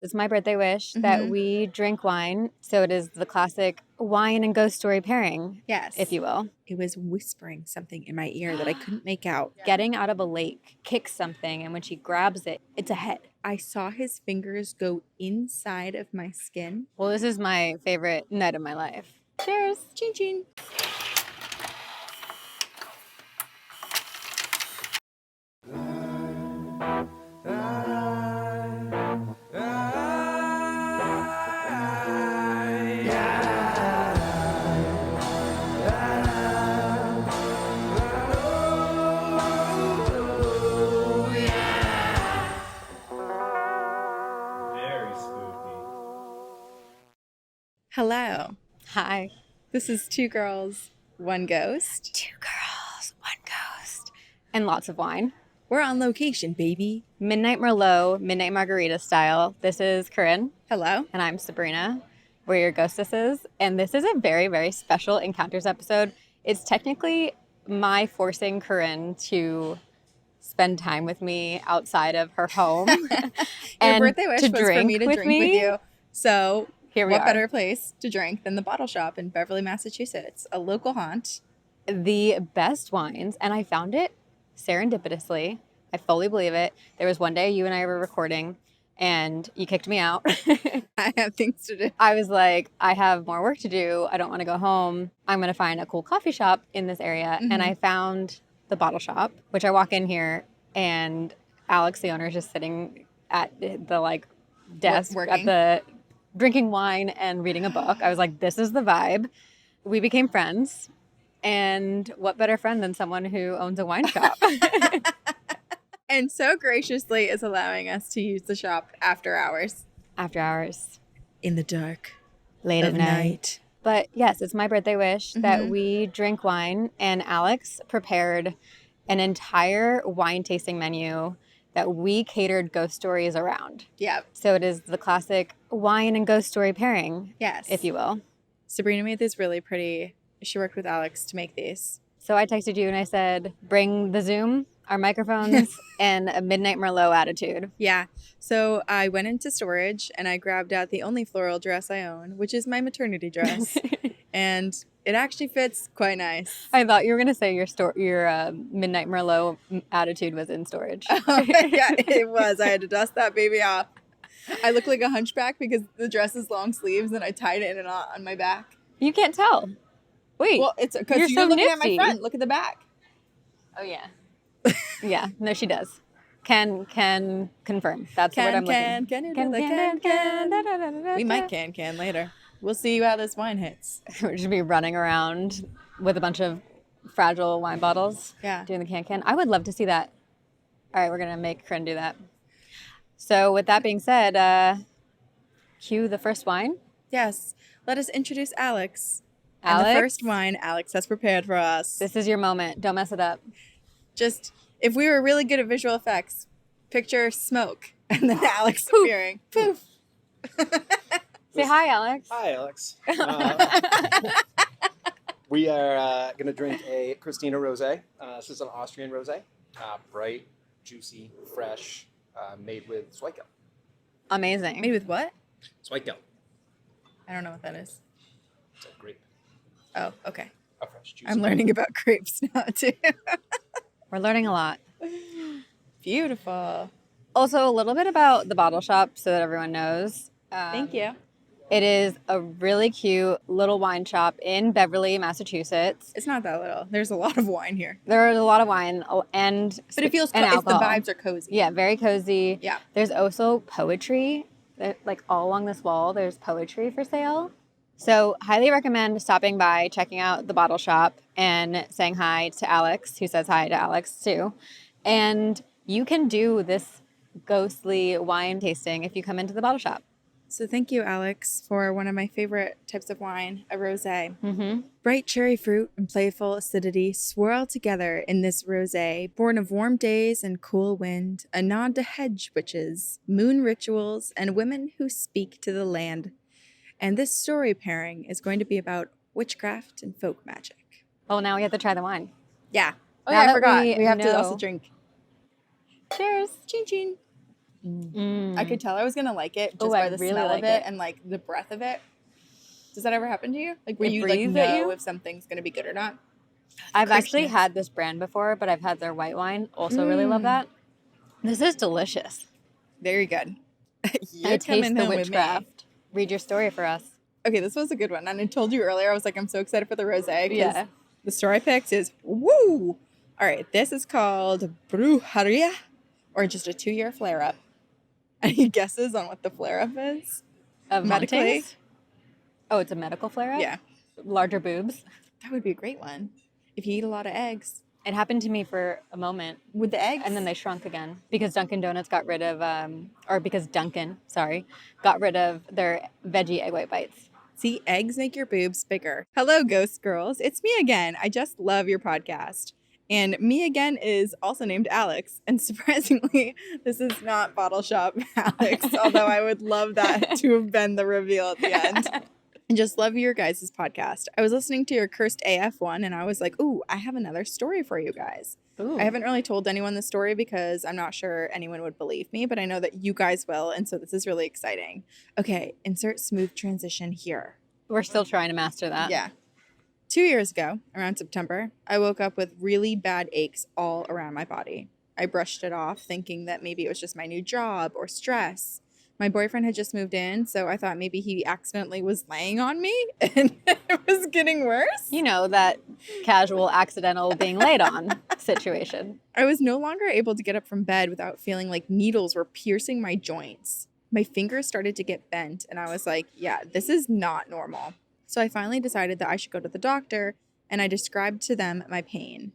It's my birthday wish that we drink wine. So it is the classic wine and ghost story pairing, Yes. if you will. It was whispering something in my ear that I couldn't make out. Getting out of a lake, kicks something, and when she grabs it, it's a head. I saw his fingers go inside of my skin. Well, this is my favorite night of my life. Cheers. Chin chin. Hello. Hi. This is Two Girls, One Ghost. Two girls, one ghost. And lots of wine. We're on location, baby. Midnight Merlot, Midnight Margarita style. This is Corinne. Hello. And I'm Sabrina. We're your ghostesses. And this is a very, very special Encounters episode. It's technically my forcing Corinne to spend time with me outside of her home. Your birthday wish was for me to drink with you. So here we what are. better place to drink than the Bottle Shop in Beverly, Massachusetts, a local haunt. The best wines, and I found it serendipitously. I fully believe it. There was one day you and I were recording, and you kicked me out. I have things to do. I was like, I have more work to do. I don't want to go home. I'm going to find a cool coffee shop in this area. And I found the Bottle Shop, which I walk in here, and Alex, the owner, is just sitting at the desk Working. at the drinking wine and reading a book. I was like, this is the vibe. We became friends. And what better friend than someone who owns a wine shop? And so graciously is allowing us to use the shop after hours. After hours. In the dark. Late at night. But yes, it's my birthday wish that we drink wine. And Alex prepared an entire wine tasting menu that we catered ghost stories around. Yeah. So it is the classic wine and ghost story pairing, Yes. if you will. Sabrina made this really pretty. She worked with Alex to make these. So I texted you and I said, bring the Zoom, our microphones, and a Midnight Merlot attitude. Yeah. So I went into storage and I grabbed out the only floral dress I own, which is my maternity dress. And it actually fits quite nice. I thought you were going to say your Midnight Merlot attitude was in storage. Oh, yeah, it was. I had to dust that baby off. I look like a hunchback because the dress is long sleeves and I tied it in a knot on my back. You can't tell. Wait. Well, it's because you're so looking nifty. at my front. Look at the back. Oh, yeah. Yeah. No, she does. Can confirm. That's what I'm looking. We might can later. We'll see how this wine hits. We're just be running around with a bunch of fragile wine bottles. Yeah. Doing the can. I would love to see that. All right, we're going to make Corinne do that. So with that being said, cue the first wine. Yes. Let us introduce Alex. Alex? And the first wine Alex has prepared for us. This is your moment. Don't mess it up. Just, if we were really good at visual effects, picture smoke and then Alex appearing. Poof. Say hi, Alex. Hi, Alex. We are going to drink a Christina Rosé. This is an Austrian Rosé. Bright, juicy, fresh, made with Zweigelt. Amazing. Made with what? Zweigelt. I don't know what that is. It's a grape. Oh, okay. A fresh juice. I'm learning about grapes now, too. We're learning a lot. Beautiful. Also, a little bit about the Bottle Shop so that everyone knows. Thank you. It is a really cute little wine shop in Beverly, Massachusetts. It's not that little. There's a lot of wine here. There is a lot of wine and But it feels and the alcohol. vibes are cozy. Yeah, very cozy. Yeah. There's also poetry. Like all along this wall, there's poetry for sale. So highly recommend stopping by, checking out the Bottle Shop, and saying hi to Alex, who says hi to Alex too. And you can do this ghostly wine tasting if you come into the Bottle Shop. So thank you, Alex, for one of my favorite types of wine, a rosé. Mm-hmm. Bright cherry fruit and playful acidity swirl together in this rosé, born of warm days and cool wind, a nod to hedge witches, moon rituals, and women who speak to the land. And this story pairing is going to be about witchcraft and folk magic. Well, now we have to try the wine. Yeah. Oh, Now yeah, I that forgot. we We have to know- also drink. Cheers. Chin chin. I could tell I was gonna like it just Ooh, I by the really smell like of it it. and like the breath of it. Does that ever happen to you? Like where It you like breathes at know you? if something's gonna be good or not? I've actually crispness. had this brand before, but I've had their white wine. Also really love that. This is delicious. Very good. You're I taste coming the home with me. witchcraft. Read your story for us. Okay, this was a good one. And I told you earlier, I was like, I'm so excited for the rosé because Yeah. the store I picked is woo. All right, this is called Brujeria, or just a 2-year flare-up. Any guesses on what the flare-up is? Of Medically? Montes? Oh, it's a medical flare-up? Yeah, Larger boobs. that would be a great one. If you eat a lot of eggs. It happened to me for a moment. With the eggs? And then they shrunk again because Dunkin' Donuts got rid of, got rid of their veggie egg white bites. See, eggs make your boobs bigger. Hello, Ghost Girls. It's me again. I just love your podcast. And me again is also named Alex. And surprisingly, this is not Bottle Shop Alex, although I would love that to have been the reveal at the end. And just love your guys' podcast. I was listening to your Cursed AF one and I was like, ooh, I have another story for you guys. Ooh. I haven't really told anyone the story because I'm not sure anyone would believe me, but I know that you guys will. And so this is really exciting. Okay, insert smooth transition here. We're still trying to master that. Yeah. 2 years ago, around September, I woke up with really bad aches all around my body. I brushed it off, thinking that maybe it was just my new job or stress. My boyfriend had just moved in, so I thought maybe he accidentally was laying on me and it was getting worse. You know, that casual, accidental being laid on situation. I was no longer able to get up from bed without feeling like needles were piercing my joints. My fingers started to get bent, and I was like, yeah, this is not normal. So I finally decided that I should go to the doctor, and I described to them my pain.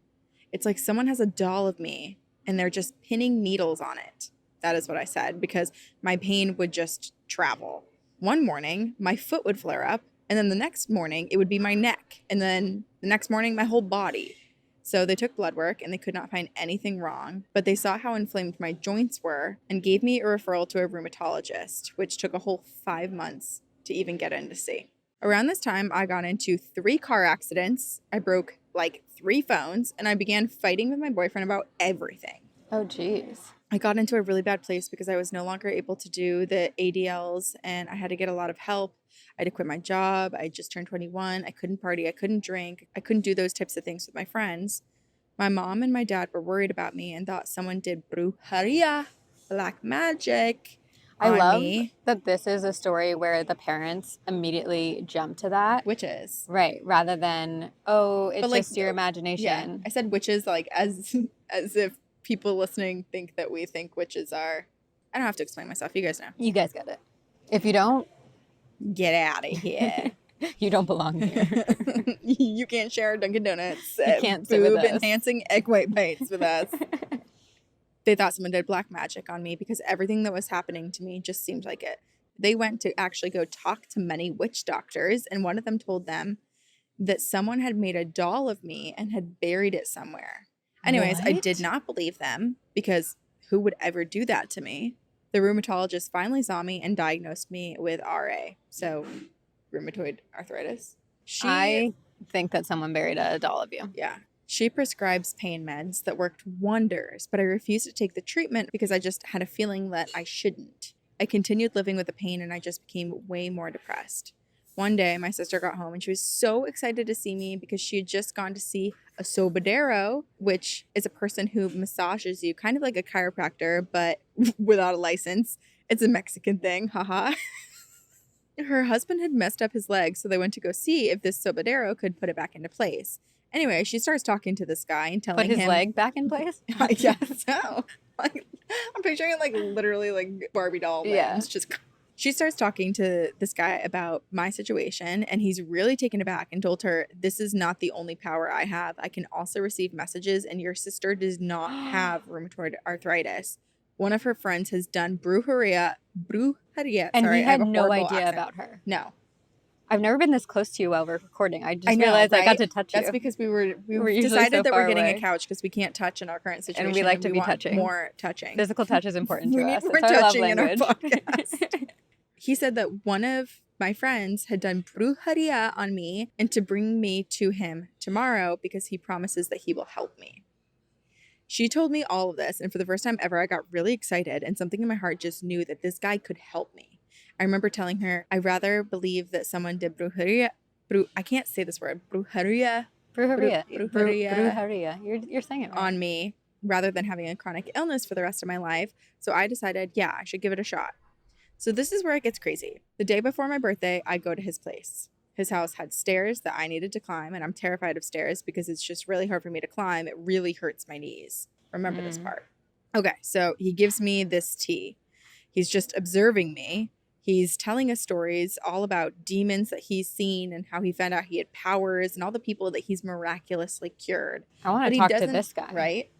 It's like someone has a doll of me, and they're just pinning needles on it. That is what I said, because my pain would just travel. One morning, my foot would flare up, and then the next morning, it would be my neck, and then the next morning, my whole body. So they took blood work, and they could not find anything wrong, but they saw how inflamed my joints were and gave me a referral to a rheumatologist, which took a whole 5 months to even get in to see. Around this time, I got into 3 car accidents, I broke like 3 phones, and I began fighting with my boyfriend about everything. Oh, geez. I got into a really bad place because I was no longer able to do the ADLs and I had to get a lot of help. I had to quit my job. I just turned 21. I couldn't party. I couldn't drink. I couldn't do those types of things with my friends. My mom and my dad were worried about me and thought someone did brujeria, black magic, I on love me. that this is a story where the parents immediately jump to that. Witches. Right. Rather than, oh, it's But, like, just your imagination. Yeah, I said witches like as if people listening think that we think witches are. I don't have to explain myself. You guys know. You guys get it. If you don't, Get out of here. you don't belong here. You can't share Dunkin' Donuts. You can't sit with boob us. enhancing egg white bites with us. They thought someone did black magic on me because everything that was happening to me just seemed like it. They went to actually go talk to many witch doctors, and one of them told them that someone had made a doll of me and had buried it somewhere. Anyways, I What? did not believe them because who would ever do that to me? The rheumatologist finally saw me and diagnosed me with RA, so rheumatoid arthritis. I think that someone buried a doll of you. Yeah. She prescribes pain meds that worked wonders, but I refused to take the treatment because I just had a feeling that I shouldn't. I continued living with the pain and I just became way more depressed. One day, my sister got home and she was so excited to see me because she had just gone to see a sobadero, which is a person who massages you, kind of like a chiropractor, but without a license. It's a Mexican thing, haha. Her husband had messed up his leg, so they went to go see if this sobadero could put it back into place. Anyway, she starts talking to this guy and telling Put his him, leg back in place? I guess so. Like, I'm picturing it like literally like Barbie doll limbs. Yeah. Just she starts talking to this guy about my situation, and he's really taken aback and told her, "This is not the only power I have. I can also receive messages, and your sister does not have rheumatoid arthritis. One of her friends has done brujeria. And Sorry, he I have had a no horrible idea accent. about her. No, I've never been this close to you while we're recording. I just I know, realized I got right? to touch That's you. because we We're usually decided so that far we're getting away. a couch because we can't touch in our current situation. we like to be want touching. more touching. Physical touch is important We to need us. more It's our love touching in our language. podcast. He said that one of my friends had done brujeria on me and to bring me to him tomorrow because he promises that he will help me. She told me all of this, and for the first time ever, I got really excited, and something in my heart just knew that this guy could help me. I remember telling her, I'd rather believe that someone did brujeria. I can't say this word. Brujeria. Brujeria. You're saying it right. On me, rather than having a chronic illness for the rest of my life. So I decided, yeah, I should give it a shot. So this is where it gets crazy. The day before my birthday, I go to his place. His house had stairs that I needed to climb, and I'm terrified of stairs because it's just really hard for me to climb. It really hurts my knees. Remember this part. Okay, so he gives me this tea. He's just observing me. He's telling us stories all about demons that he's seen and how he found out he had powers and all the people that he's miraculously cured. I want to talk to this guy. Right?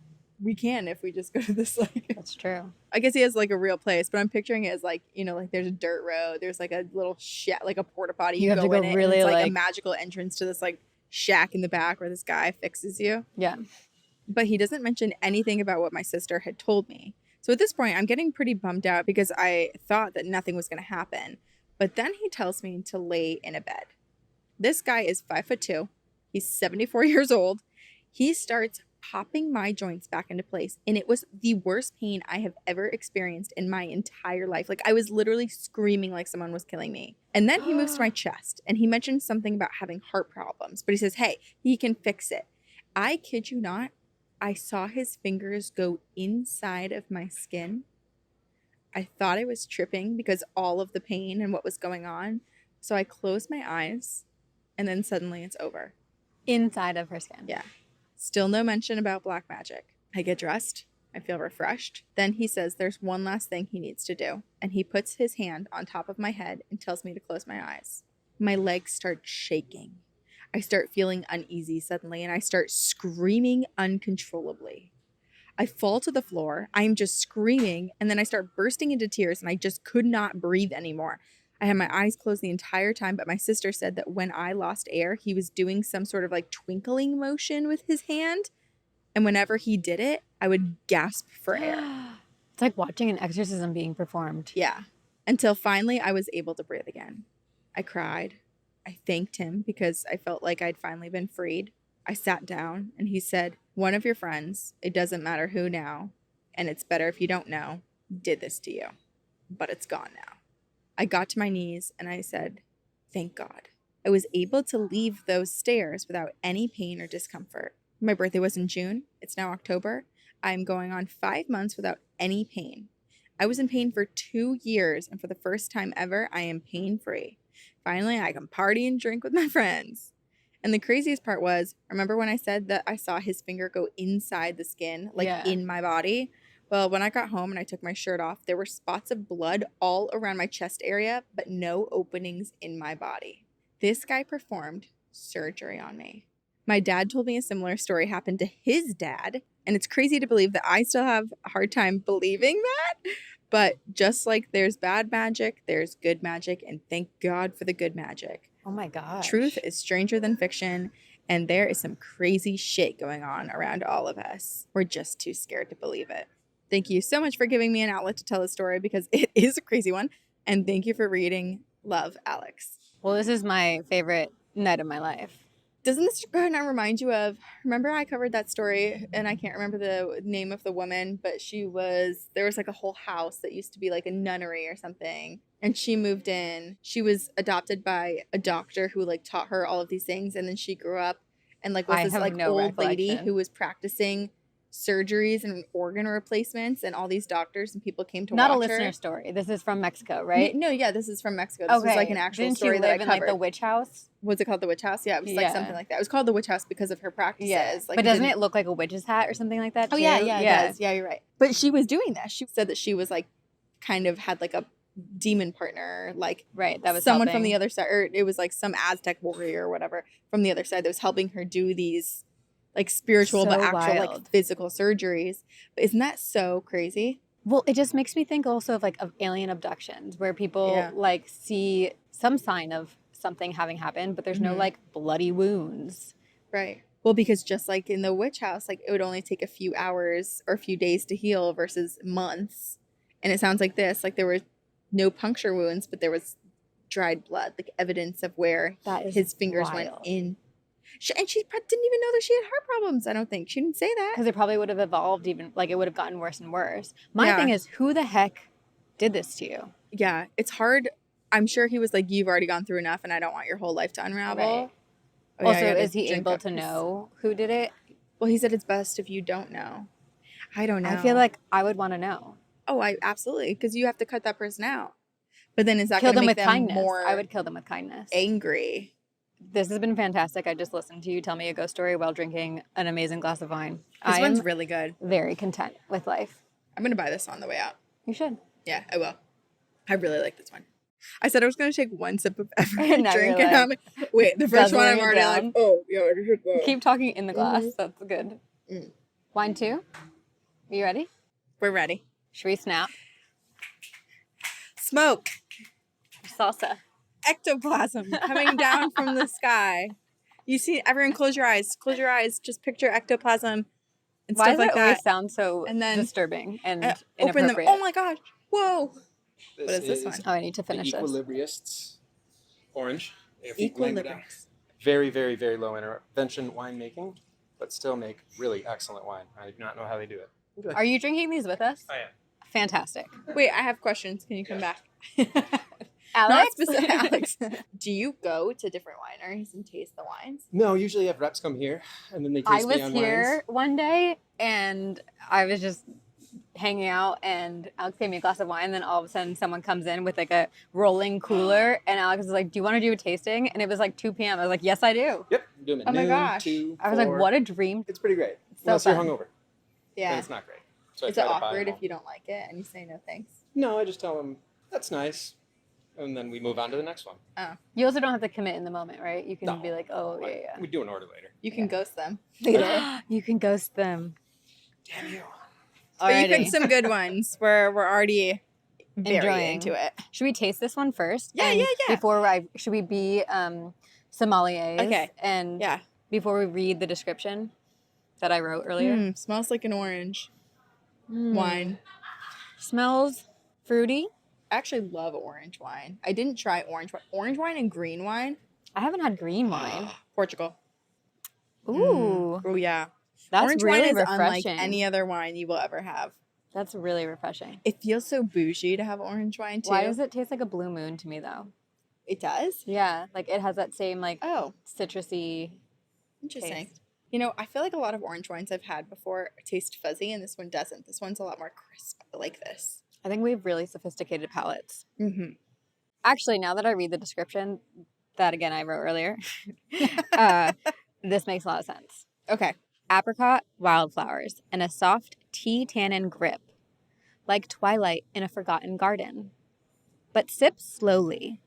We can if we just go to this, like... That's true. I guess he has, like, a real place, but I'm picturing it as, like, you know, like, there's a dirt road. There's, like, a little shack, like a porta potty. You have to go in it, really, and it's, like, a magical entrance to this, like, shack in the back where this guy fixes you. Yeah. But he doesn't mention anything about what my sister had told me. So at this point, I'm getting pretty bummed out because I thought that nothing was going to happen. But then he tells me to lay in a bed. This guy is 5'2". He's 74 years old. He starts popping my joints back into place. And it was the worst pain I have ever experienced in my entire life. Like, I was literally screaming like someone was killing me. And then he moves to my chest and he mentioned something about having heart problems. But he says, hey, he can fix it. I kid you not. I saw his fingers go inside of my skin. I thought I was tripping because all of the pain and what was going on. So I closed my eyes and then suddenly it's over. Inside of her skin. Yeah. Still no mention about black magic. I get dressed. I feel refreshed. Then he says there's one last thing he needs to do. And he puts his hand on top of my head and tells me to close my eyes. My legs start shaking. I start feeling uneasy suddenly, and I start screaming uncontrollably. I fall to the floor. I'm just screaming, and then I start bursting into tears, and I just could not breathe anymore. I had my eyes closed the entire time, but my sister said that when I lost air, he was doing some sort of like twinkling motion with his hand, and whenever he did it, I would gasp for air. It's like watching an exorcism being performed. Yeah. Until finally I was able to breathe again. I cried. I thanked him because I felt like I'd finally been freed. I sat down and he said, one of your friends, it doesn't matter who now, and it's better if you don't know, did this to you. But it's gone now. I got to my knees and I said, thank God. I was able to leave those stairs without any pain or discomfort. My birthday was in June. It's now October. I'm going on 5 months without any pain. I was in pain for 2 years, and for the first time ever, I am pain-free. Finally, I can party and drink with my friends. And the craziest part was, remember when I said that I saw his finger go inside the skin, like in my body? Well, when I got home and I took my shirt off, there were spots of blood all around my chest area, but no openings in my body. This guy performed surgery on me. My dad told me a similar story happened to his dad, and it's crazy to believe that I still have a hard time believing that. But just like there's bad magic, there's good magic, and thank God for the good magic. Oh my gosh. Truth is stranger than fiction, and there is some crazy shit going on around all of us. We're just too scared to believe it. Thank you so much for giving me an outlet to tell a story because it is a crazy one. And thank you for reading. Love, Alex. Well, this is my favorite night of my life. Doesn't this kind of remind you of, remember I covered that story and I can't remember the name of the woman, but there was like a whole house that used to be like a nunnery or something. And she moved in. She was adopted by a doctor who like taught her all of these things. And then she grew up and like was this like old lady who was practicing surgeries and organ replacements, and all these doctors and people came to watch her. Not a listener story. This is from Mexico, right? No, yeah, this is from Mexico. This was like an actual story that I covered. Like the witch house? Was it called the witch house? Yeah, it was like something like that. It was called the witch house because of her practices. Yeah. Like, but doesn't it look like a witch's hat or something like that? Oh, too? yeah, it does. Yeah, you're right. But she was doing that. She said that she was like kind of had like a demon partner, like that was someone from the other side, or it was like some Aztec warrior or whatever from the other side that was helping her do these like spiritual but actual like physical surgeries. But isn't that so crazy? Well, it just makes me think also of like of alien abductions where people like see some sign of something having happened, but there's no like bloody wounds. Right. Well, because just like in the witch house, like it would only take a few hours or a few days to heal versus months. And it sounds like this, like there were no puncture wounds, but there was dried blood, like evidence of where his fingers went in. And she didn't even know that she had heart problems, I don't think. She didn't say that. Because it probably would have evolved even, like it would have gotten worse and worse. My Yeah. thing is, who the heck did this to you? Yeah, it's hard. I'm sure he was like, you've already gone through enough and I don't want your whole life to unravel. Right. Oh, Also, yeah, I gotta is he drink able up to this. know who did it? Well, he said it's best if you don't know. I don't know. I feel like I would want to know. Oh, I absolutely, because you have to cut that person out. But then is that Kill going to them make with them kindness. more I would kill them with kindness. angry? This has been fantastic. I just listened to you tell me a ghost story while drinking an amazing glass of wine. This I one's am really good. very content with life. I'm going to buy this on the way out. You should. Yeah, I will. I really like this one. I said I was going to take one sip of every Now drink. you're And I'm like, wait, the first one I'm guzzling it already down. like, oh, yeah, I just took that. Keep talking in the glass. That's good. Mm. Wine 2? Are you ready? We're ready. Should we snap? Smoke. Salsa. Ectoplasm coming down from the sky. You see, everyone close your eyes. Close your eyes. Just picture ectoplasm and Why stuff does like it always that. sound so And then, disturbing and Open them. inappropriate? Oh my gosh. Whoa. This What is this one? Oh, I need to The finish this. Equilibrists orange. If you blend it out. Equilibrium. Very, very, very low intervention winemaking, but still make really excellent wine. I do not know how they do it. Okay. Are you drinking these with us? I am. Fantastic. Wait, I have questions. Can you come back? Alex? Not specific, Alex. Do you go to different wineries and taste the wines? No, usually I have reps come here and then they taste I me was on here wines. one day and I was just hanging out and Alex gave me a glass of wine and then all of a sudden someone comes in with like a rolling cooler and Alex was like, do you want to do a tasting? And it was like 2 p.m. I was like, yes, I do. Yep, I'm doing it Oh my noon, gosh. 2, I was like, 4. what a dream. It's pretty great. So Unless you're fun. hungover. Then Yeah. it's not great. So I Is it try to buy awkward them if you don't like it and you say no thanks? No, I just tell them, that's nice. And then we move on to the next one. You also don't have to commit in the moment, right? You can No. be like, oh, yeah, We do an order later. You can ghost them yeah. later. You can ghost them. Damn you. But you Alrighty. picked some good ones. We're already very Enjoying. into it. Should we taste this one first? Yeah, And yeah, yeah. Before should we be sommeliers? Okay. And Yeah. before we read the description that I wrote earlier. Smells like an orange Mm. wine. Smells fruity. I actually love orange wine. I didn't try orange wine. Orange wine and green wine. I haven't had green wine. Portugal. Ooh, Oh yeah. that's Orange really wine is refreshing. unlike any other wine you will ever have. That's really refreshing. It feels so bougie to have orange wine too. Why does it taste like a blue moon to me though? It does? Yeah, like it has that same like Oh, citrusy interesting. taste. You know, I feel like a lot of orange wines I've had before taste fuzzy, and this one doesn't. This one's a lot more crisp. I like this. I think we have really sophisticated palates. Mm-hmm. Actually, now that I read the description, that again I wrote earlier, this makes a lot of sense. Okay. Apricot wildflowers and a soft tea tannin grip, like twilight in a forgotten garden. But sip slowly,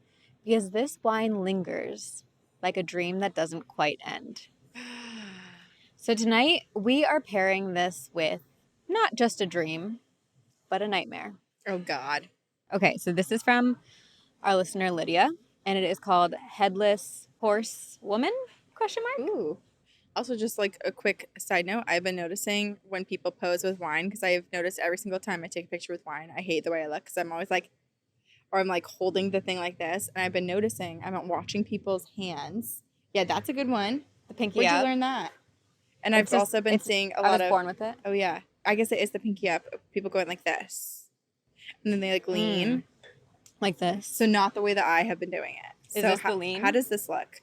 because this wine lingers like a dream that doesn't quite end. So tonight, we are pairing this with not just a dream, but a nightmare. Oh God. Okay, so this is from our listener Lydia, and it is called Headless Horse Woman? Question mark? Ooh. Also, just like a quick side note, I've been noticing when people pose with wine, because I've noticed every single time I take a picture with wine, I hate the way I look, because I'm always like, or I'm like holding the thing like this, and I've been noticing, I'm watching people's hands. Yeah, that's a good one. The pinky Where'd up. you learn that? And It's I've just- also been it's- seeing a I lot was of, born with it. oh yeah, I guess it is the pinky up, people going like this. And then they like lean. Like this. So not the way that I have been doing it. Is so this the lean? How does this look?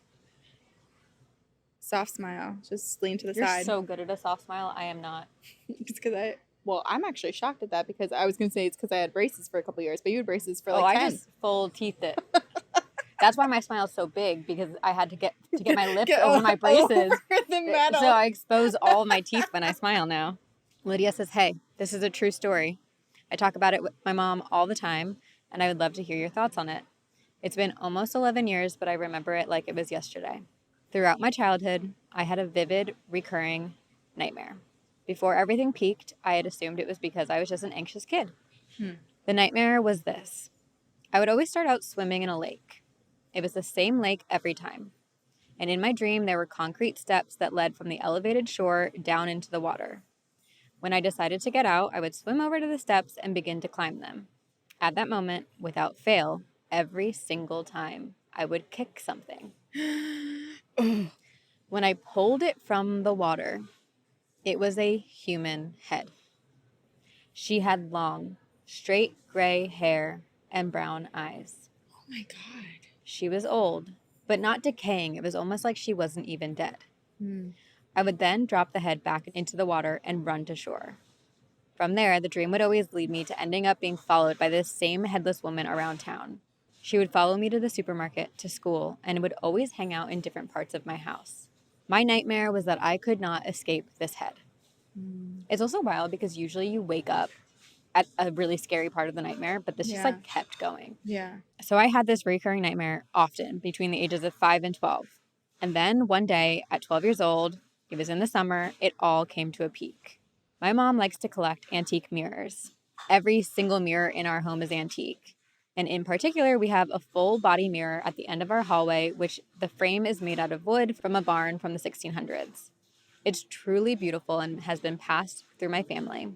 Soft smile. Just lean to the You're side. so good at a soft smile. I am not. Just because I'm actually shocked at that, because I was going to say it's because I had braces for a couple years, but you had braces for Oh, like I 10. just full teethed it. That's why my smile is so big, because I had to get my lips Get over my braces. over the metal. So I expose all of my teeth when I smile now. Lydia says, hey, this is a true story. I talk about it with my mom all the time, and I would love to hear your thoughts on it. It's been almost 11 years, but I remember it like it was yesterday. Throughout my childhood, I had a vivid, recurring nightmare. Before everything peaked, I had assumed it was because I was just an anxious kid. The nightmare was this. I would always start out swimming in a lake. It was the same lake every time. And in my dream, there were concrete steps that led from the elevated shore down into the water. When I decided to get out, I would swim over to the steps and begin to climb them. At that moment, without fail, every single time, I would kick something. When I pulled it from the water, it was a human head. She had long, straight gray hair and brown eyes. Oh my God. She was old, but not decaying. It was almost like she wasn't even dead. Hmm. I would then drop the head back into the water and run to shore. From there, the dream would always lead me to ending up being followed by this same headless woman around town. She would follow me to the supermarket, to school, and would always hang out in different parts of my house. My nightmare was that I could not escape this head. It's also wild because usually you wake up at a really scary part of the nightmare, but this just like kept going. Yeah. So I had this recurring nightmare often between the ages of 5 and 12. And then one day at 12 years old, it was in the summer, it all came to a peak. My mom likes to collect antique mirrors. Every single mirror in our home is antique. And in particular, we have a full body mirror at the end of our hallway, which the frame is made out of wood from a barn from the 1600s. It's truly beautiful and has been passed through my family.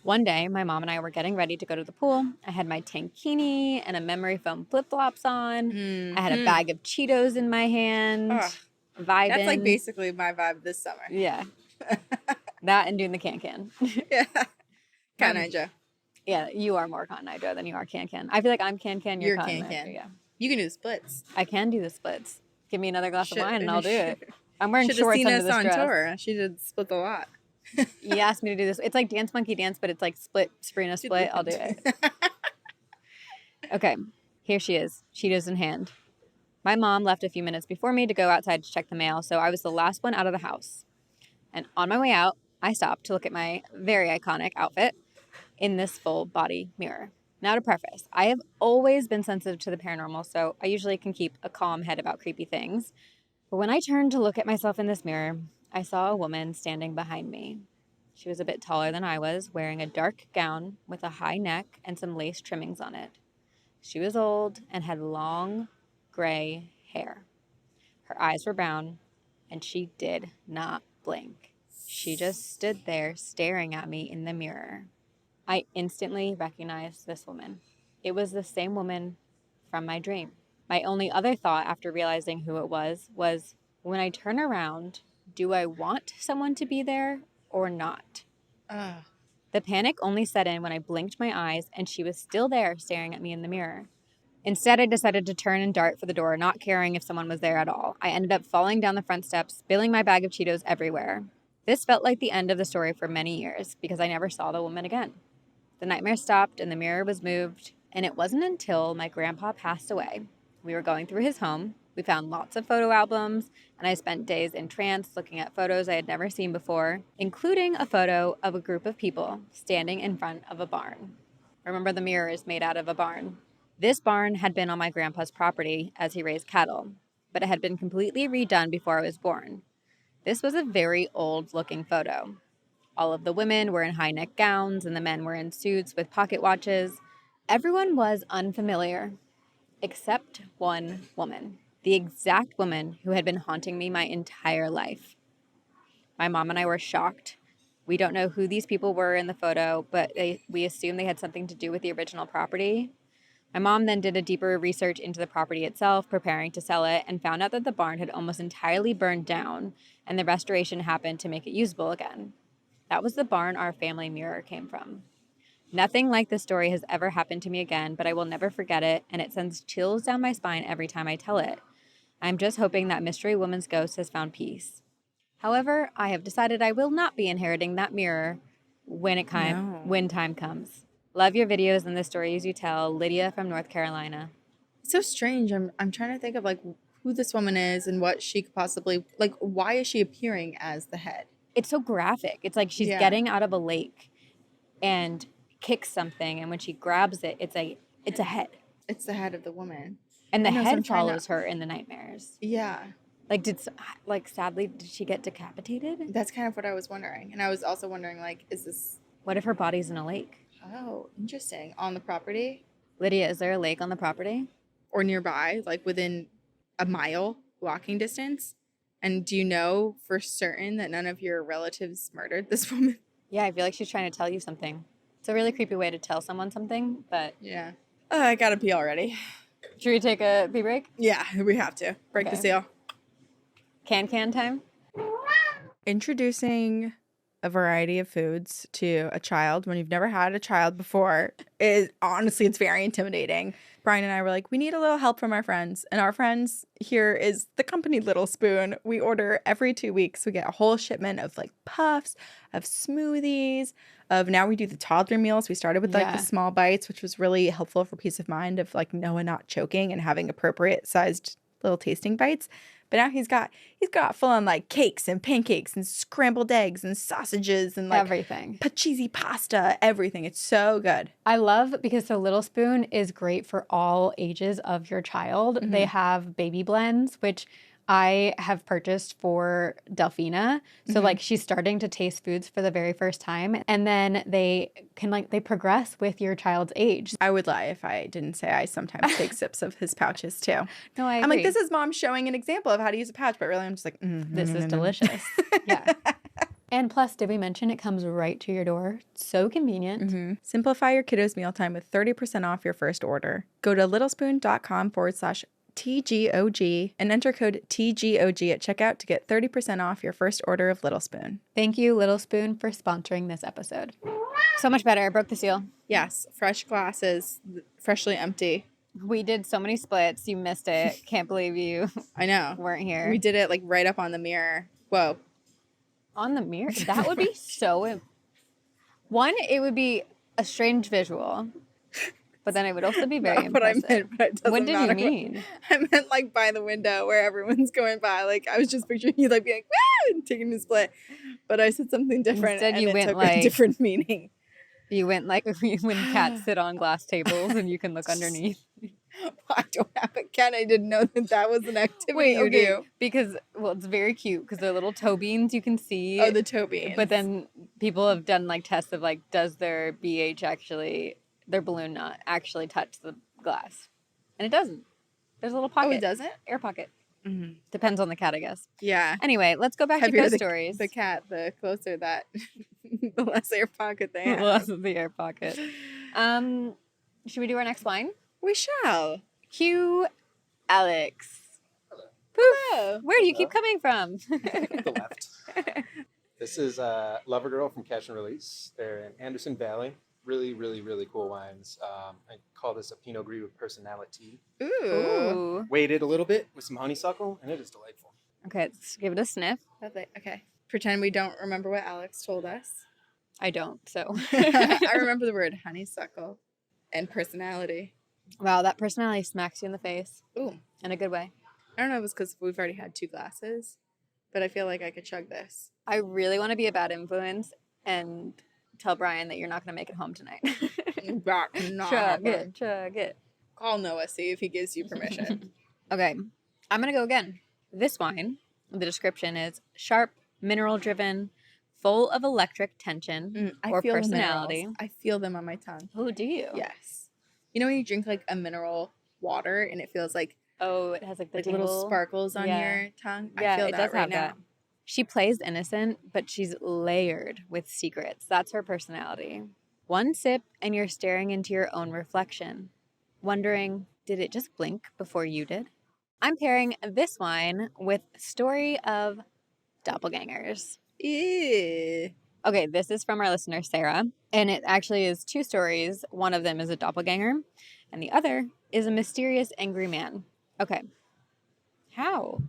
One day, my mom and I were getting ready to go to the pool. I had my tankini and a memory foam flip-flops on. I had a bag of Cheetos in my hand, vibing. That's like basically my vibe this summer. Yeah. That and doing the can-can. Yeah. Cotton Joe. Yeah, you are more Cotton Eye Joe than you are can-can. I feel like I'm can-can, you're Cotton Eye Joe. Can-can. Yeah. You can do the splits. I can do the splits. Give me another glass of wine and I'll do it. I'm wearing Should've shorts seen under us this on dress. tour. She did split a lot. You asked me to do this. It's like Dance Monkey Dance, but it's like split, Sabrina split. I'll do it. Okay, here she is, Cheetos in hand. My mom left a few minutes before me to go outside to check the mail, so I was the last one out of the house. And on my way out, I stopped to look at my very iconic outfit in this full body mirror. Now to preface, I have always been sensitive to the paranormal, so I usually can keep a calm head about creepy things. But when I turned to look at myself in this mirror, I saw a woman standing behind me. She was a bit taller than I was, wearing a dark gown with a high neck and some lace trimmings on it. She was old and had long, gray hair. Her eyes were brown, and she did not blink. She just stood there staring at me in the mirror. I instantly recognized this woman. It was the same woman from my dream. My only other thought after realizing who it was, when I turn around, do I want someone to be there or not? The panic only set in when I blinked my eyes and she was still there staring at me in the mirror. Instead, I decided to turn and dart for the door, not caring if someone was there at all. I ended up falling down the front steps, spilling my bag of Cheetos everywhere. This felt like the end of the story for many years because I never saw the woman again. The nightmare stopped and the mirror was moved, and it wasn't until my grandpa passed away. We were going through his home. We found lots of photo albums, and I spent days in trance looking at photos I had never seen before, including a photo of a group of people standing in front of a barn. Remember, the mirror is made out of a barn. This barn had been on my grandpa's property as he raised cattle, but it had been completely redone before I was born. This was a very old-looking photo. All of the women were in high-neck gowns, and the men were in suits with pocket watches. Everyone was unfamiliar, except one woman, the exact woman who had been haunting me my entire life. My mom and I were shocked. We don't know who these people were in the photo, but we assume they had something to do with the original property. My mom then did a deeper research into the property itself, preparing to sell it, and found out that the barn had almost entirely burned down, and the restoration happened to make it usable again. That was the barn our family mirror came from. Nothing like this story has ever happened to me again, but I will never forget it, and it sends chills down my spine every time I tell it. I'm just hoping that Mystery Woman's ghost has found peace. However, I have decided I will not be inheriting that mirror when time comes. Love your videos and the stories you tell. Lydia from North Carolina. It's so strange. I'm trying to think of like who this woman is and what she could possibly, like, why is she appearing as the head? It's so graphic. It's like she's getting out of a lake and kicks something, and when she grabs it, it's a head. It's the head of the woman. And the head follows her in the nightmares. Yeah. Sadly, did she get decapitated? That's kind of what I was wondering. And I was also wondering, like, is this... What if her body's in a lake? Oh, interesting. On the property? Lydia, is there a lake on the property? Or nearby, like within a mile walking distance? And do you know for certain that none of your relatives murdered this woman? Yeah, I feel like she's trying to tell you something. It's a really creepy way to tell someone something, but... Yeah. I gotta pee already. Should we take a pee break? Yeah, we have to. Break the seal. Can time? Introducing a variety of foods to a child when you've never had a child before is honestly, it's very intimidating. Brian and I were like, we need a little help from our friends. And our friends here is the company Little Spoon. We order every 2 weeks. We get a whole shipment of like puffs, of smoothies, of now we do the toddler meals. We started with like the small bites, which was really helpful for peace of mind of like Noah not choking and having appropriate sized little tasting bites. But now he's got full on like cakes and pancakes and scrambled eggs and sausages and like everything. Cheesy pasta, everything. It's so good. I love because the Little Spoon is great for all ages of your child. Mm-hmm. They have baby blends, which I have purchased for Delphina. So like she's starting to taste foods for the very first time. And then they can they progress with your child's age. I would lie if I didn't say I sometimes take sips of his pouches too. No, I agree. I'm like, this is mom showing an example of how to use a pouch, but really I'm just like, this is delicious. Yeah. And plus, did we mention it comes right to your door? So convenient. Simplify your kiddos' mealtime with 30% off your first order. Go to littlespoon.com/TGOG and enter code TGOG at checkout to get 30% off your first order of Little Spoon. Thank you, Little Spoon, for sponsoring this episode. So much better. I broke the seal. Yes, fresh glasses, freshly empty. We did so many splits. You missed it. Can't believe you I know. weren't here. We did it like right up on the mirror. Whoa. On the mirror? That would be so... One, it would be a strange visual. But then it would also be very impressive. What I meant, but it doesn't What did matter. you mean? I meant like by the window where everyone's going by. Like I was just picturing you like being like, woo, and taking a split. But I said something different. Instead, and you it went took like- a different meaning. You went like when cats sit on glass tables and you can look underneath. I don't have a cat. I didn't know that was an activity you do. Because, well, it's very cute because they're little toe beans you can see. Oh, the toe beans. But then people have done like tests of like, does their BH actually, their balloon not actually touch the glass? And it doesn't. There's a little pocket. Oh, it doesn't? Air pocket. Mm-hmm. Depends on the cat, I guess. Yeah. Anyway, let's go back to Heavier ghost the, stories. The cat, the closer that, the less air pocket they have. Less of the air pocket. Should we do our next line? We shall. Cue Alex. Hello. Where do you keep coming from? The left. This is Lover Girl from Catch and Release. They're in Anderson Valley. Really, really, really cool wines. I call this a Pinot Gris with personality. Ooh. Ooh. Weighted a little bit with some honeysuckle, and it is delightful. Okay, let's give it a sniff. Lovely. Okay. Pretend we don't remember what Alex told us. I don't, so. I remember the word honeysuckle and personality. Wow, that personality smacks you in the face. Ooh. In a good way. I don't know if it's because we've already had 2 glasses, but I feel like I could chug this. I really want to be a bad influence and tell Brian that you're not going to make it home tonight. Chug it, chug it. Call Noah, see if he gives you permission. Okay, I'm going to go again. This wine, the description is sharp, mineral-driven, full of electric tension or feel the personality. minerals. I feel them on my tongue. Oh, do you? Yes. You know when you drink like a mineral water and it feels like Oh, it has like the little tingle. sparkles on Yeah. your tongue? Yeah, I feel it that does right have now. that. She plays innocent, but she's layered with secrets. That's her personality. One sip and you're staring into your own reflection, wondering, did it just blink before you did? I'm pairing this wine with Story of Doppelgangers. Ew. Okay, this is from our listener, Sarah, and it actually is 2 stories. One of them is a doppelganger, and the other is a mysterious angry man. Okay. How?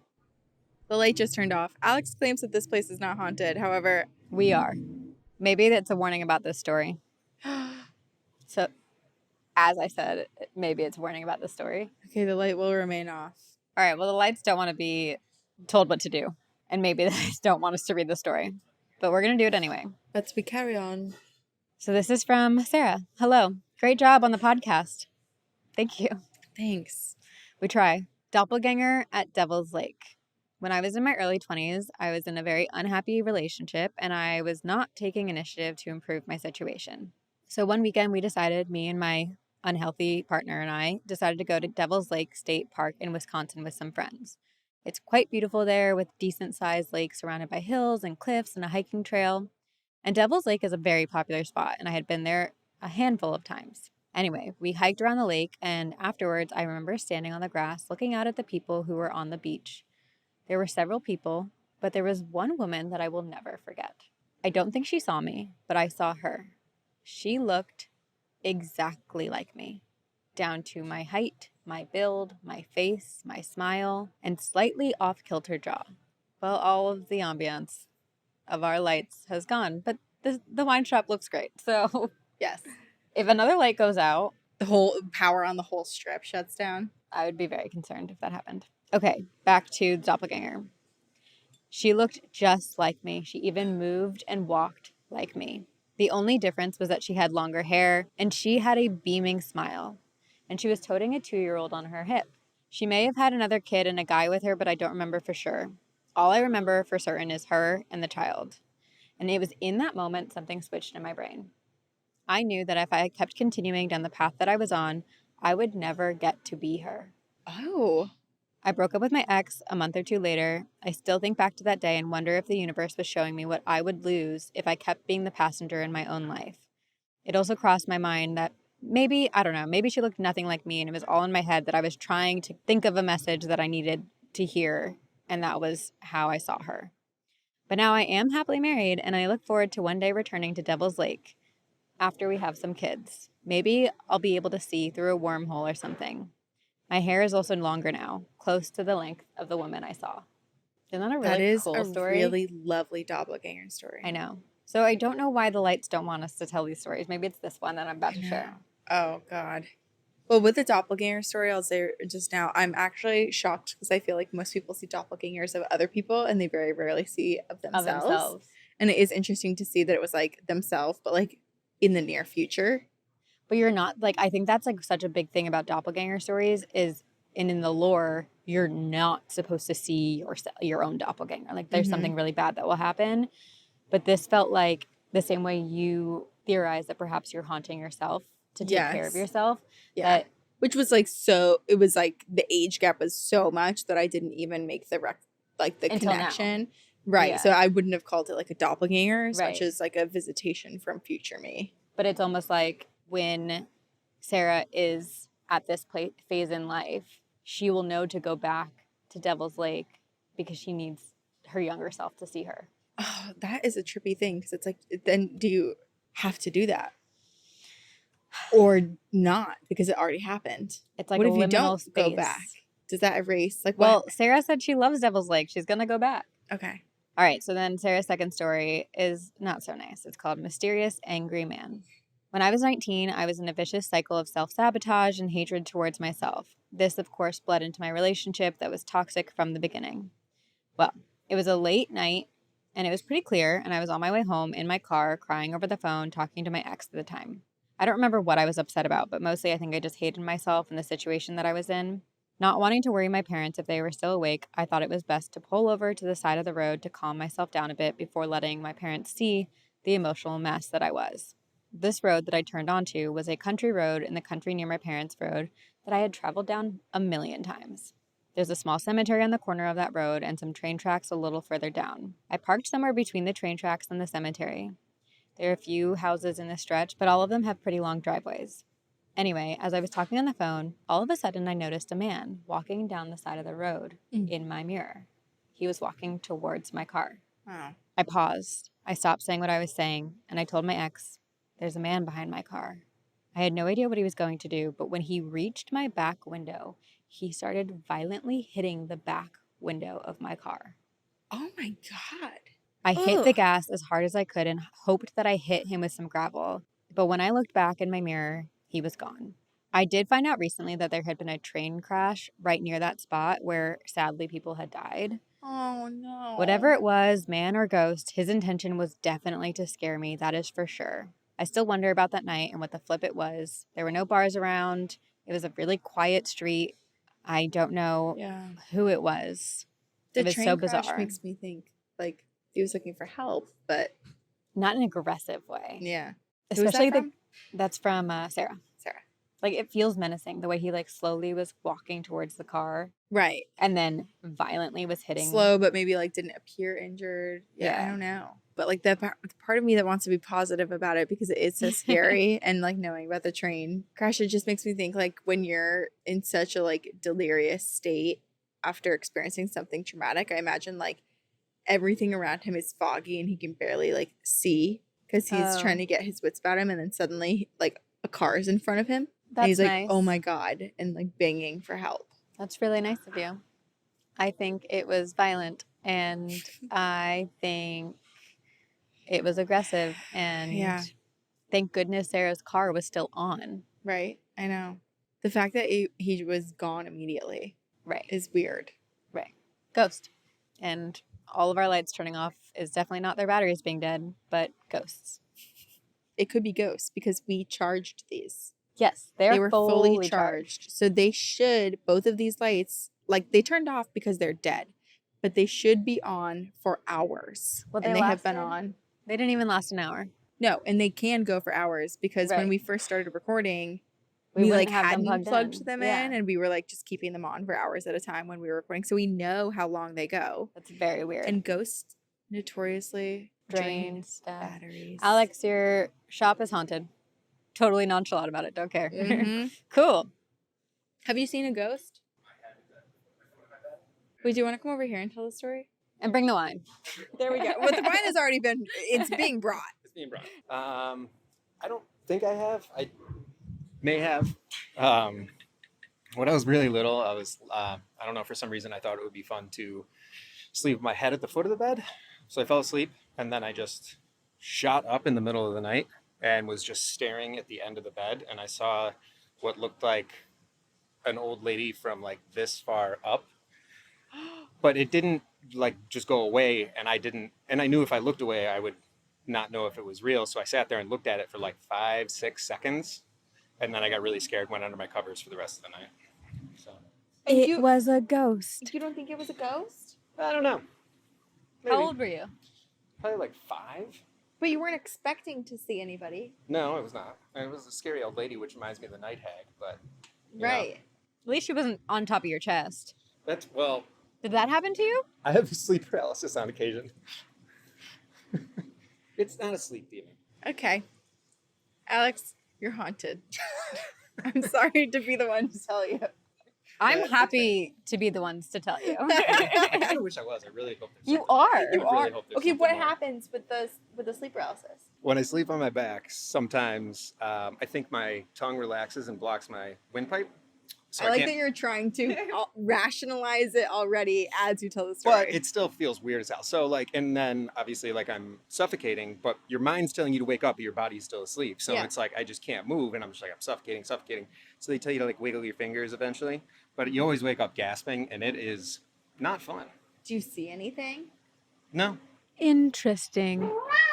The light just turned off. Alex claims that this place is not haunted. However, We are. Maybe that's a warning about this story. So, as I said, maybe it's a warning about this story. okay, the light will remain off. All right, well, the lights don't want to be told what to do, and maybe they just don't want us to read the story, but we're going to do it anyway. Let's we carry on. So this is from Sarah. Hello. Great job on the podcast. Thank you. Thanks. We try. Doppelganger at Devil's Lake. When I was in my early 20s, I was in a very unhappy relationship, and I was not taking initiative to improve my situation. So one weekend, we decided, me and my unhealthy partner and I, decided to go to Devil's Lake State Park in Wisconsin with some friends. It's quite beautiful there with decent-sized lakes surrounded by hills and cliffs and a hiking trail. And Devil's Lake is a very popular spot, and I had been there a handful of times. Anyway, we hiked around the lake, and afterwards, I remember standing on the grass looking out at the people who were on the beach. There were several people, But there was one woman that I will never forget. I don't think she saw me, but I saw her. She looked exactly like me, down to my height, my build, my face, my smile, and slightly off-kilter jaw. Well, all of the ambiance of our lights has gone, but the wine shop looks great. So Yes. if another light goes out, The whole power on the whole strip shuts down. I would be very concerned if that happened. Okay, back to the doppelganger. She looked just like me. She even moved and walked like me. The only difference was that she had longer hair and she had a beaming smile. And she was toting a 2-year-old on her hip. She may have had another kid and a guy with her, but I don't remember for sure. All I remember for certain is her and the child. And it was in that moment something switched in my brain. I knew that if I kept continuing down the path that I was on, I would never get to be her. Oh. I broke up with my ex a month or 2 later. I still think back to that day and wonder if the universe was showing me what I would lose if I kept being the passenger in my own life. It also crossed my mind that maybe, I don't know, maybe she looked nothing like me and it was all in my head that I was trying to think of a message that I needed to hear, and that was how I saw her. But now I am happily married and I look forward to one day returning to Devil's Lake after we have some kids. Maybe I'll be able to see through a wormhole or something. My hair is also longer now, close to the length of the woman I saw. Isn't that a That really is cool a story? really lovely doppelganger story. I know. So I don't know why the lights don't want us to tell these stories. Maybe it's this one that I'm about to share. Oh, God. Well, with the doppelganger story, I'll say just now, I'm actually shocked because I feel like most people see doppelgangers of other people and they very rarely see of themselves. And it is interesting to see that it was like themselves, but like in the near future. But you're not, like, I think that's like such a big thing about doppelganger stories is, and in the lore, you're not supposed to see your own doppelganger. Like there's something really bad that will happen. But this felt like the same way you theorize that perhaps you're haunting yourself to take care of yourself. Yeah. That, which was like it was like the age gap was so much that I didn't even make the connection. Right. Yeah. So I wouldn't have called it like a doppelganger as much Right. as like a visitation from future me. but it's almost like when Sarah is at this phase in life, she will know to go back to Devil's Lake because she needs her younger self to see her. Oh, that is a trippy thing because it's like, then do you have to do that? Or not because it already happened? It's like what a if you don't space. go back? Does that erase? Like, well, what? Sarah said she loves Devil's Lake. She's going to go back. Okay. All right. So then Sarah's second story is not so nice. It's called Mysterious Angry Man. When I was 19, I was in a vicious cycle of self-sabotage and hatred towards myself. This, of course, bled into my relationship that was toxic from the beginning. Well, it was a late night, and it was pretty clear, and I was on my way home in my car, crying over the phone, talking to my ex at the time. I don't remember what I was upset about, but mostly I think I just hated myself and the situation that I was in. Not wanting to worry my parents if they were still awake, I thought it was best to pull over to the side of the road to calm myself down a bit before letting my parents see the emotional mess that I was. This road that I turned onto was a country road in the country near my parents' road that I had traveled down a million times. There's a small cemetery on the corner of that road and some train tracks a little further down. I parked somewhere between the train tracks and the cemetery. There are a few houses in this stretch, but all of them have pretty long driveways. Anyway, as I was talking on the phone, all of a sudden I noticed a man walking down the side of the road in my mirror. He was walking towards my car. Oh. I paused. I stopped saying what I was saying, and I told my ex, "There's a man behind my car." I had no idea what he was going to do, but when he reached my back window, he started violently hitting the back window of my car. Oh my God. I hit the gas as hard as I could and hoped that I hit him with some gravel. But when I looked back in my mirror, he was gone. I did find out recently that there had been a train crash right near that spot where sadly people had died. Oh no. Whatever it was, man or ghost, his intention was definitely to scare me, that is for sure. I still wonder about that night and what the flip it was. There were no bars around. It was a really quiet street. I don't know who it was. The it was train so crash bizarre. makes me think like he was looking for help, but not in an aggressive way. Yeah. Especially Who was that's from Sarah. Sarah. Like it feels menacing the way he like slowly was walking towards the car. Right. And then violently was hitting. Slow, but maybe like didn't appear injured. Yeah. I don't know. But like the part of me that wants to be positive about it because it is so scary and like knowing about the train crash, it just makes me think like when you're in such a like delirious state after experiencing something traumatic, I imagine like everything around him is foggy and he can barely like see because he's trying to get his wits about him, and then suddenly like a car is in front of him. That's and he's like, nice. oh my God, and like banging for help. That's really nice of you. I think it was violent, and I think it was aggressive, and thank goodness Sarah's car was still on. Right. I know. The fact that he was gone immediately is weird. Right. Ghost. And all of our lights turning off is definitely not their batteries being dead, but ghosts. It could be ghosts because we charged these. Yes, they were fully charged. So they should, both of these lights, like they turned off because they're dead, but they should be on for hours. Well, and they have been on. They didn't even last an hour. No, and they can go for hours because when we first started recording, we wouldn't like have them hadn't plugged in. them in, and we were like just keeping them on for hours at a time when we were recording. So we know how long they go. That's very weird. And ghosts notoriously drain stuff. Batteries. Alex, your shop is haunted. Totally nonchalant about it. Don't care. Mm-hmm. Cool. Have you seen a ghost? Wait, do you want to come over here and tell the story? And bring the wine. There we go. But the wine has already been, it's being brought. It's being brought. I don't think I have. I may have. When I was really little, I was, I don't know, for some reason I thought it would be fun to sleep with my head at the foot of the bed. So I fell asleep, and then I just shot up in the middle of the night and was just staring at the end of the bed, and I saw what looked like an old lady from like this far up, but it didn't like just go away, and I knew if I looked away I would not know if it was real, so I sat there and looked at it for like 5-6 seconds, and then I got really scared, went under my covers for the rest of the night. So It was a ghost. You don't think it was a ghost? I don't know. Maybe. How old were you? Probably like 5. But you weren't expecting to see anybody. No, it was not. It was a scary old lady, which reminds me of the night hag, but you know. At least she wasn't on top of your chest. That's, well, Did that happen to you? I have sleep paralysis on occasion. It's not a sleep demon. Okay. Alex, you're haunted. I'm sorry to be the one to tell you. I'm happy to be the ones to tell you. I kind of wish I was. I really hope there's You something more. are. I really hope there's Okay, something what more. happens with the sleep paralysis? When I sleep on my back, sometimes I think my tongue relaxes and blocks my windpipe. So I like can't, that you're trying to rationalize it already as you tell the story. but it still feels weird as hell. So like, and then obviously like I'm suffocating, but your mind's telling you to wake up, but your body's still asleep. So it's like, I just can't move. And I'm just like, I'm suffocating. So they tell you to like wiggle your fingers eventually, but you always wake up gasping, and it is not fun. Do you see anything? No. Interesting.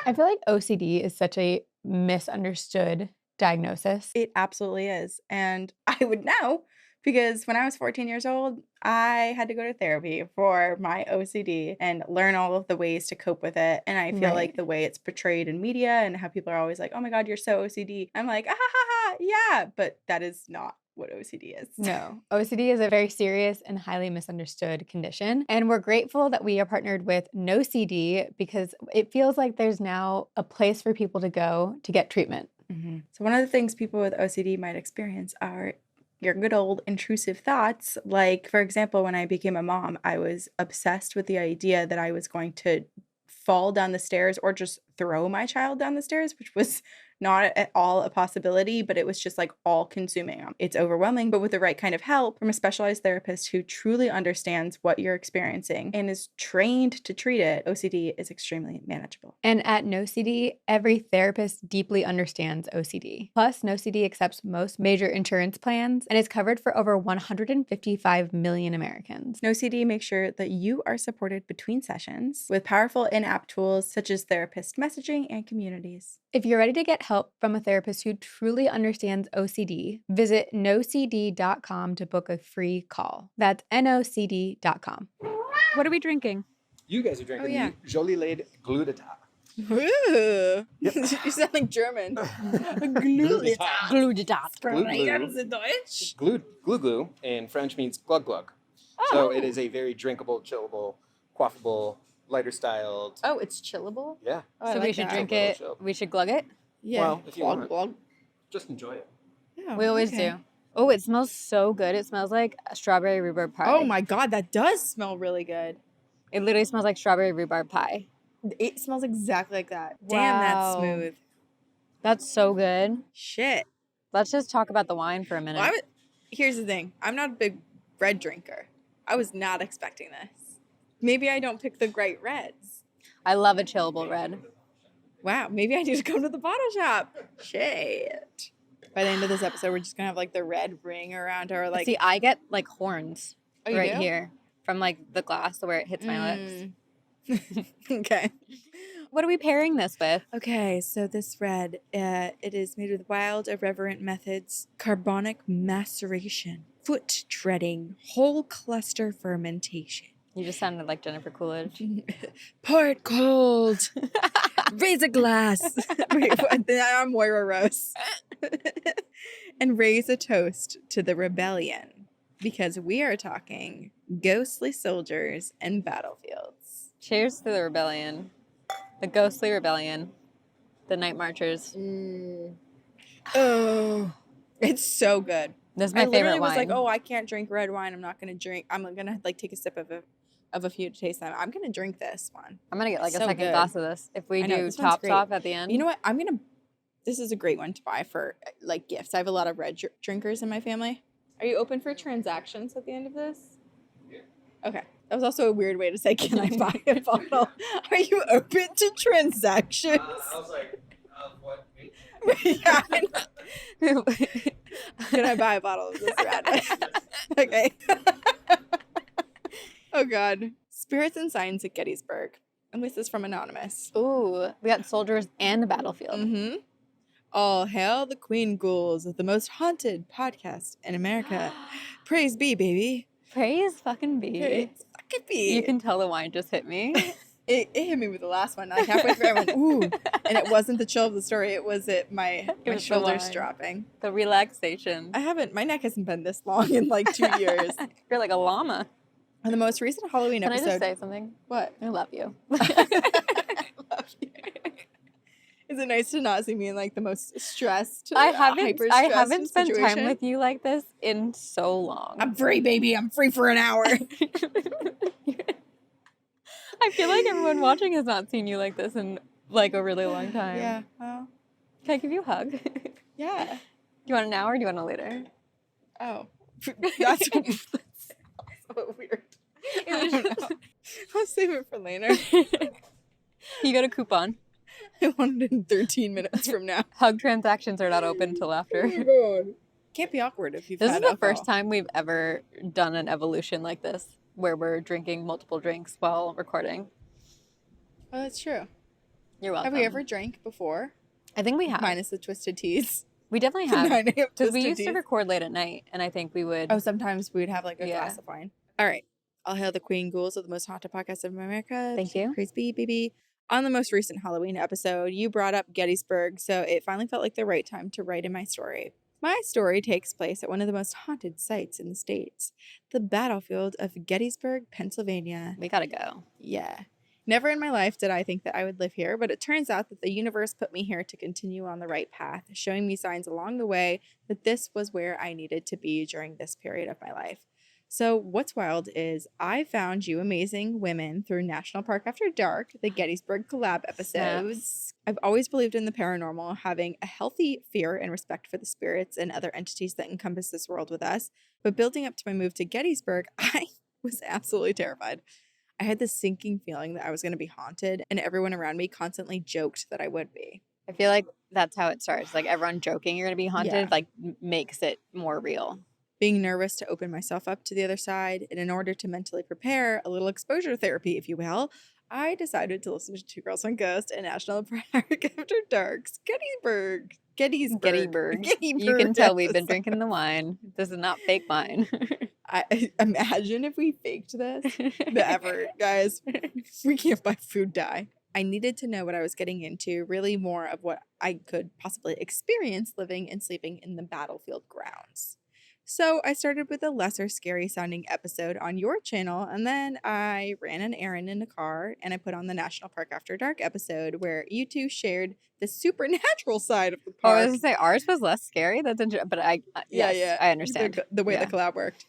I feel like OCD is such a misunderstood diagnosis. It absolutely is. And I would know because when I was 14 years old, I had to go to therapy for my OCD and learn all of the ways to cope with it. And I feel like the way it's portrayed in media and how people are always like, oh my God, you're so OCD. I'm like, ah, ha, ha, ha, yeah. But that is not what OCD is. No, OCD is a very serious and highly misunderstood condition. And we're grateful that we are partnered with NOCD because it feels like there's now a place for people to go to get treatment. Mm-hmm. So one of the things people with OCD might experience are your good old intrusive thoughts. Like, for example, when I became a mom, I was obsessed with the idea that I was going to fall down the stairs or just throw my child down the stairs, which was not at all a possibility, but it was just like all consuming. It's overwhelming, but with the right kind of help from a specialized therapist who truly understands what you're experiencing and is trained to treat it, OCD is extremely manageable. And at NOCD, every therapist deeply understands OCD. Plus, NOCD accepts most major insurance plans and is covered for over 155 million Americans. NOCD makes sure that you are supported between sessions with powerful in-app tools such as therapist messaging and communities. If you're ready to get help from a therapist who truly understands OCD, visit nocd.com to book a free call. That's nocd.com. What are we drinking? You guys are drinking the Jolie Laid Glutathione. Ooh. Yep. You sound like German. Glue glue in French means glug glug. So it is a very drinkable, chillable, quaffable, lighter styled. Oh, it's chillable? Yeah. Oh, So we should drink it. We should glug it. Yeah. Well, if you want. Glug. Just enjoy it. Yeah, We always do. Oh, it smells so good. It smells like a strawberry rhubarb pie. Oh my God, that does smell really good. It literally smells like strawberry rhubarb pie. It smells exactly like that. Damn, that's Wow. smooth. That's so good. Shit. Let's just talk about the wine for a minute. Well, here's the thing. I'm not a big red drinker. I was not expecting this. Maybe I don't pick the great reds. I love a chillable red. Wow, maybe I need to come to the bottle shop. Shit. By the end of this episode, we're just gonna have like the red ring around our like. See, I get like horns you do? here from like the glass where it hits my lips. Okay. What are we pairing this with? Okay, so this red, it is made with wild, irreverent methods, carbonic maceration, foot treading, whole cluster fermentation. You just sounded like Jennifer Coolidge. Pour it cold. Raise a glass. Wait, I'm Moira Rose. And raise a toast to the rebellion, because we are talking ghostly soldiers and battlefields. Cheers to the rebellion. The ghostly rebellion. The night marchers. Oh, it's so good. This is my I favorite literally wine. was like, oh, I can't drink red wine. I'm not going to drink. I'm going to like take a sip of a few to taste them. I'm going to drink this one. I'm going to get like a So second good. glass of this. If we I know, do this one's tops great. off at the end. You know what? This is a great one to buy for like gifts. I have a lot of red drinkers in my family. Are you open for transactions at the end of this? Yeah. Okay. That was also a weird way to say, can I buy a bottle? Are you open to transactions? I was like, what? Me? Yeah, I know. Can I buy a bottle of this red? Okay. Oh, God. Spirits and Signs at Gettysburg. And this is from Anonymous. Ooh, we got soldiers and a battlefield. Mm-hmm. All hail the Queen Ghouls of the most haunted podcast in America. Praise be, baby. Praise fucking be. Praise fucking be. You can tell the wine just hit me. It hit me with the last one. Like halfway through, I went, ooh. And it wasn't the chill of the story. It was my was the shoulders wine. dropping. The relaxation. My neck hasn't been this long in like 2 years. You're like a llama. On the most recent Halloween Can I episode. just say something? What? I love you. I love you. Is it nice to not see me in like the most stressed? I haven't spent situation? time with you like this in so long. I'm free, baby. I'm free for an hour. I feel like everyone watching has not seen you like this in like a really long time. Yeah. Well, Can I give you a hug? Do yeah. you want it now or do you want it later? Oh. That's so weird. I'll save it for later. You got a coupon. I want it in 13 minutes from now. Hug transactions are not open till after. God. Can't be awkward if you've This is had the alcohol. first time we've ever done an evolution like this, where we're drinking multiple drinks while recording. Oh, that's true. You're welcome. Have we ever drank before? I think we have. Minus the twisted teas. We definitely The have. 9 a.m. Because we twisted used to teas. record late at night, and I think we would. Oh, sometimes we'd have like a Yeah. glass of wine. All right. All hail the Queen Ghouls of the most haunted podcast of America. Thank you. Praise be, baby. On the most recent Halloween episode, you brought up Gettysburg, so it finally felt like the right time to write in my story. My story takes place at one of the most haunted sites in the States, the battlefield of Gettysburg, Pennsylvania. We gotta go. Yeah. Never in my life did I think that I would live here, but it turns out that the universe put me here to continue on the right path, showing me signs along the way that this was where I needed to be during this period of my life. So what's wild is I found you amazing women through National Park After Dark, the Gettysburg collab episodes. I've always believed in the paranormal, having a healthy fear and respect for the spirits and other entities that encompass this world with us. But building up to my move to Gettysburg, I was absolutely terrified. I had this sinking feeling that I was going to be haunted, and everyone around me constantly joked that I would be. I feel like that's how it starts. Like everyone joking you're gonna be haunted, Yeah. like makes it more real. Being nervous to open myself up to the other side, and in order to mentally prepare, a little exposure therapy, if you will, I decided to listen to Two Girls, One Ghost and National Park After Dark's Gettysburg. Gettysburg. You can tell we've been drinking the wine. This is not fake wine. I imagine if we faked this. The effort, guys. We can't buy food dye. I needed to know what I was getting into, really more of what I could possibly experience living and sleeping in the battlefield grounds. So I started with a lesser scary sounding episode on your channel, and then I ran an errand in a car and I put on the National Park After Dark episode where you two shared the supernatural side of the Oh, I was park. gonna say ours was less scary. That's interesting, but I understand The way Yeah. the collab worked.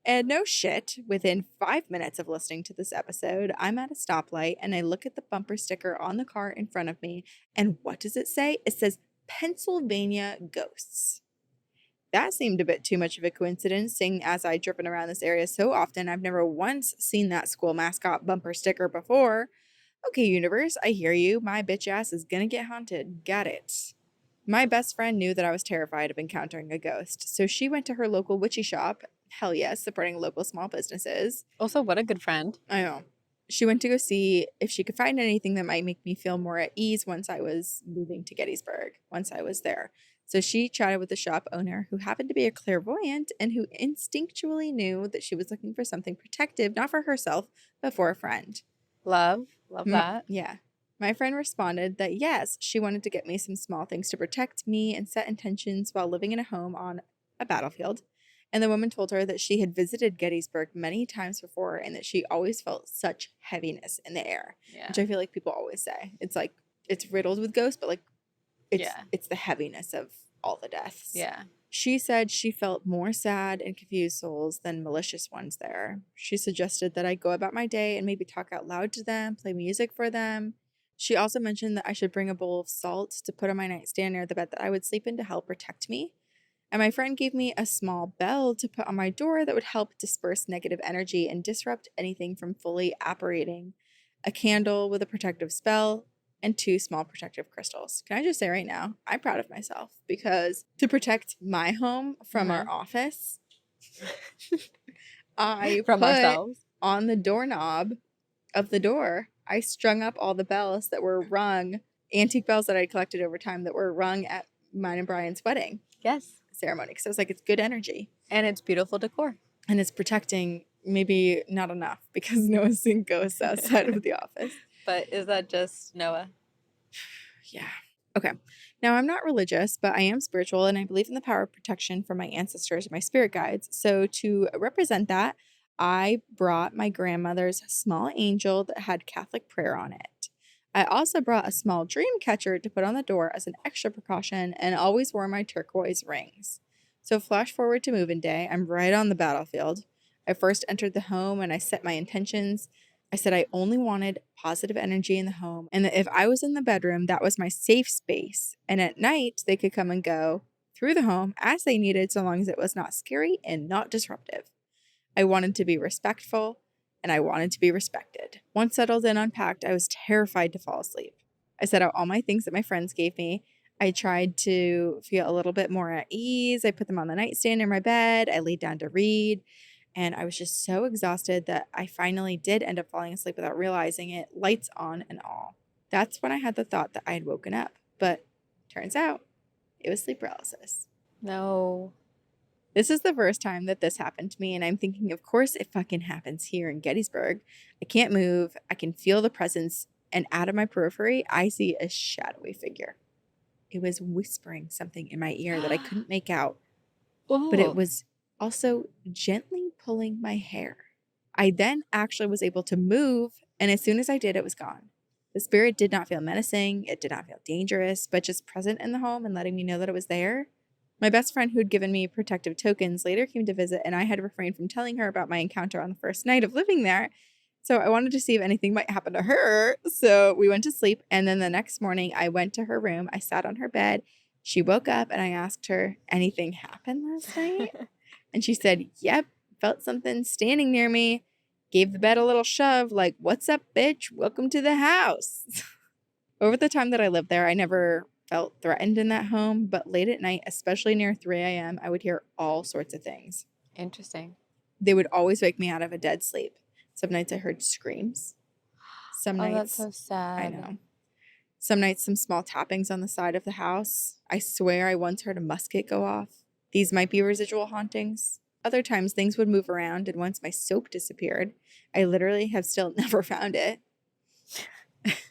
And no shit, within 5 minutes of listening to this episode, I'm at a stoplight and I look at the bumper sticker on the car in front of me. And what does it say? It says Pennsylvania Ghosts. That seemed a bit too much of a coincidence, seeing as I'd driven around this area so often, I've never once seen that school mascot bumper sticker before. Okay, universe, I hear you. My bitch ass is gonna get haunted. Got it. My best friend knew that I was terrified of encountering a ghost, so she went to her local witchy shop. Hell yes, supporting local small businesses. Also, what a good friend. I know. She went to go see if she could find anything that might make me feel more at ease once I was moving to Gettysburg, once I was there. So she chatted with the shop owner, who happened to be a clairvoyant and who instinctually knew that she was looking for something protective, not for herself, but for a friend. Love that. Yeah. My friend responded that yes, she wanted to get me some small things to protect me and set intentions while living in a home on a battlefield. And the woman told her that she had visited Gettysburg many times before and that she always felt such heaviness in the air, Yeah. which I feel like people always say. It's like, it's riddled with ghosts, but like, it's the heaviness of all the deaths. Yeah. She said she felt more sad and confused souls than malicious ones there. She suggested that I go about my day and maybe talk out loud to them, play music for them. She also mentioned that I should bring a bowl of salt to put on my nightstand near the bed that I would sleep in to help protect me. And my friend gave me a small bell to put on my door that would help disperse negative energy and disrupt anything from fully apparating, a candle with a protective spell, and 2 small protective crystals. Can I just say right now, I'm proud of myself because to protect my home from our office, I From put ourselves. on the doorknob of the door, I strung up all the bells that were rung, antique bells that I collected over time that were rung at mine and Brian's wedding Yes. ceremony. Because I was like, it's good energy. And it's beautiful decor. And it's protecting, maybe not enough because Noah's seen ghosts outside of the office. But is that just Noah? Yeah. Okay. Now, I'm not religious, but I am spiritual and I believe in the power of protection from my ancestors and my spirit guides. So to represent that, I brought my grandmother's small angel that had Catholic prayer on it. I also brought a small dream catcher to put on the door as an extra precaution and always wore my turquoise rings. So flash forward to move-in day, I'm right on the battlefield. I first entered the home and I set my intentions. I said I only wanted positive energy in the home and that if I was in the bedroom, that was my safe space. And at night, they could come and go through the home as they needed so long as it was not scary and not disruptive. I wanted to be respectful and I wanted to be respected. Once settled and unpacked, I was terrified to fall asleep. I set out all my things that my friends gave me. I tried to feel a little bit more at ease. I put them on the nightstand in my bed. I laid down to read. And I was just so exhausted that I finally did end up falling asleep without realizing it, lights on and all. That's when I had the thought that I had woken up. But turns out it was sleep paralysis. No. This is the first time that this happened to me, and I'm thinking, of course it fucking happens here in Gettysburg. I can't move. I can feel the presence, and out of my periphery, I see a shadowy figure. It was whispering something in my ear that I couldn't make out, but it was also gently pulling my hair. I then actually was able to move, and as soon as I did, it was gone. The spirit did not feel menacing. It did not feel dangerous, but just present in the home and letting me know that it was there. My best friend who'd given me protective tokens later came to visit, and I had refrained from telling her about my encounter on the first night of living there. So I wanted to see if anything might happen to her. So we went to sleep, and then the next morning I went to her room. I sat on her bed. She woke up, and I asked her, anything happened last night? And she said, yep, felt something standing near me. Gave the bed a little shove, like, what's up, bitch? Welcome to the house. Over the time that I lived there, I never felt threatened in that home, but late at night, especially near 3 a.m., I would hear all sorts of things. Interesting. They would always wake me out of a dead sleep. Some nights I heard screams. Some Oh, nights, that's so sad. I know. Some nights, some small tappings on the side of the house. I swear I once heard a musket go off. These might be residual hauntings. Other times, things would move around, and once my soap disappeared, I literally have still never found it.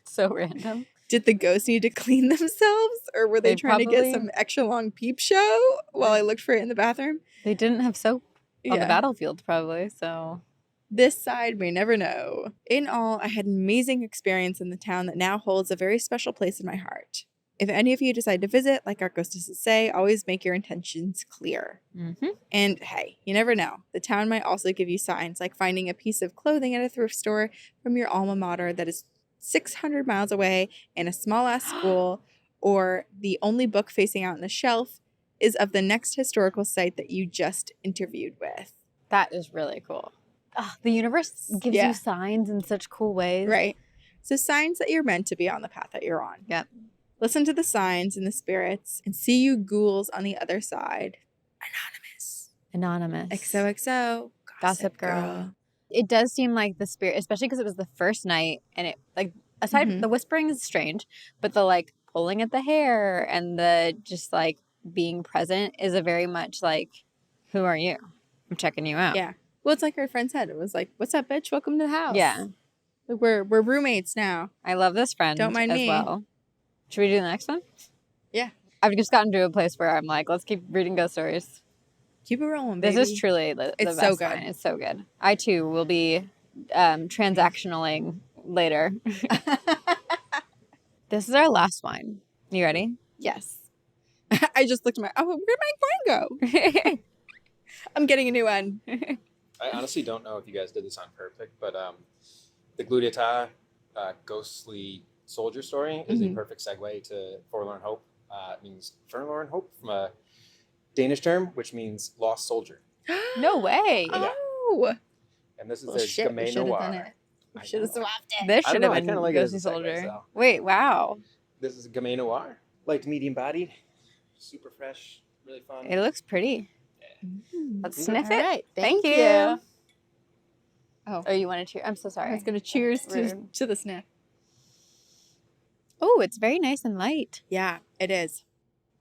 So random. Did the ghosts need to clean themselves, or were they trying to get probably- some extra long peep show while I looked for it in the bathroom? They didn't have soap on the Yeah. battlefield, probably. So This side may never know. In all, I had an amazing experience in the town that now holds a very special place in my heart. If any of you decide to visit, like our ghostesses say, always make your intentions clear. Mm-hmm. And hey, you never know. The town might also give you signs, like finding a piece of clothing at a thrift store from your alma mater that is 600 miles away in a small-ass school, or the only book facing out on the shelf is of the next historical site that you just interviewed with. That is really cool. Oh, the universe gives Yeah. you signs in such cool ways. Right. So signs that you're meant to be on the path that you're on. Yep. Listen to the signs and the spirits and see you ghouls on the other side. Anonymous. XOXO. Gossip Girl. It does seem like the spirit, especially because it was the first night, and it, like, aside, the whispering is strange, but the, like, pulling at the hair and the just, like, being present is a very much, like, who are you? I'm checking you out. Yeah. Well, it's like our friend said. It was like, what's up, bitch? Welcome to the house. Yeah. Like, we're roommates now. I love this friend Don't mind as me. well. Should we do the next one? Yeah. I've just gotten to a place where I'm like, let's keep reading ghost stories. Keep it rolling, baby. This is truly the It's best so good. wine. It's so good. I, too, will be transactionaling later. This is our last wine. You ready? Yes. I just looked at where'd my wine go? I'm getting a new one. I honestly don't know if you guys did this on purpose, but the Glutiata ghostly soldier story is a perfect segue to Forlorn Hope. It means Forlorn Hope from a Danish term, which means lost soldier. No way. Oh. And this is Well, their shit, we gamay should have noir. done it. We should have swapped it. This I should don't have know, I been kinda like it as Ghosty a segue, Soldier. so. Wait, wow. This is gamay noir, light to medium bodied, super fresh, really fun. It looks pretty. Let's sniff All it. right. Thank you. Oh. Oh, you want to cheer? I'm so I sorry. was going to cheers Rude. to the sniff. Oh, it's very nice and light. Yeah, it is.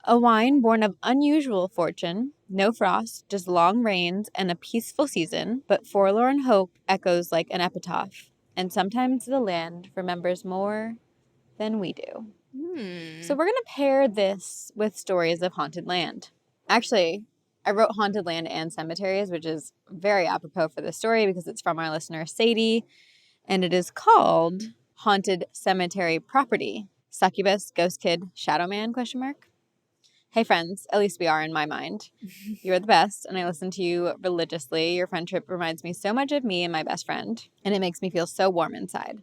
A wine born of unusual fortune, no frost, just long rains and a peaceful season, but forlorn hope echoes like an epitaph, and sometimes the land remembers more than we do. So we're going to pair this with stories of haunted land. Actually, I wrote haunted land and cemeteries, which is very apropos for this story because it's from our listener Sadie, and it is called Haunted Cemetery Property, Succubus, Ghost Kid, Shadow Man, ? Hey friends, at least we are in my mind. You are the best, and I listen to you religiously. Your friendship reminds me so much of me and my best friend, and it makes me feel so warm inside.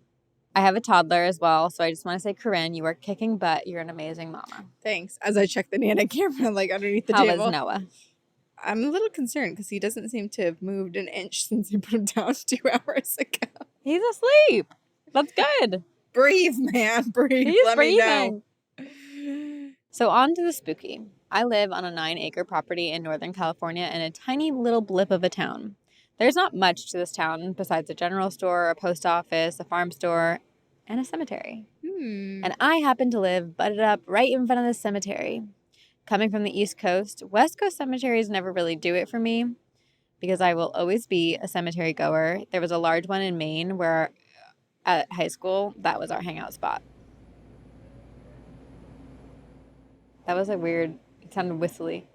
I have a toddler as well, so I just want to say, Corinne, you are kicking butt. You're an amazing mama. Thanks. As I check the Nana camera, like underneath the How table. is Noah? I'm a little concerned because he doesn't seem to have moved an inch since I put him down 2 hours ago. He's asleep. That's good. Breathe, man. Breathe. He's Let breathing. me know. So on to the spooky. I live on a 9-acre property in Northern California in a tiny little blip of a town. There's not much to this town besides a general store, a post office, a farm store, and a cemetery. And I happen to live butted up right in front of the cemetery. Coming from the East Coast, West Coast cemeteries never really do it for me because I will always be a cemetery goer. There was a large one in Maine where at high school, that was our hangout spot. That was a weird, it sounded whistly.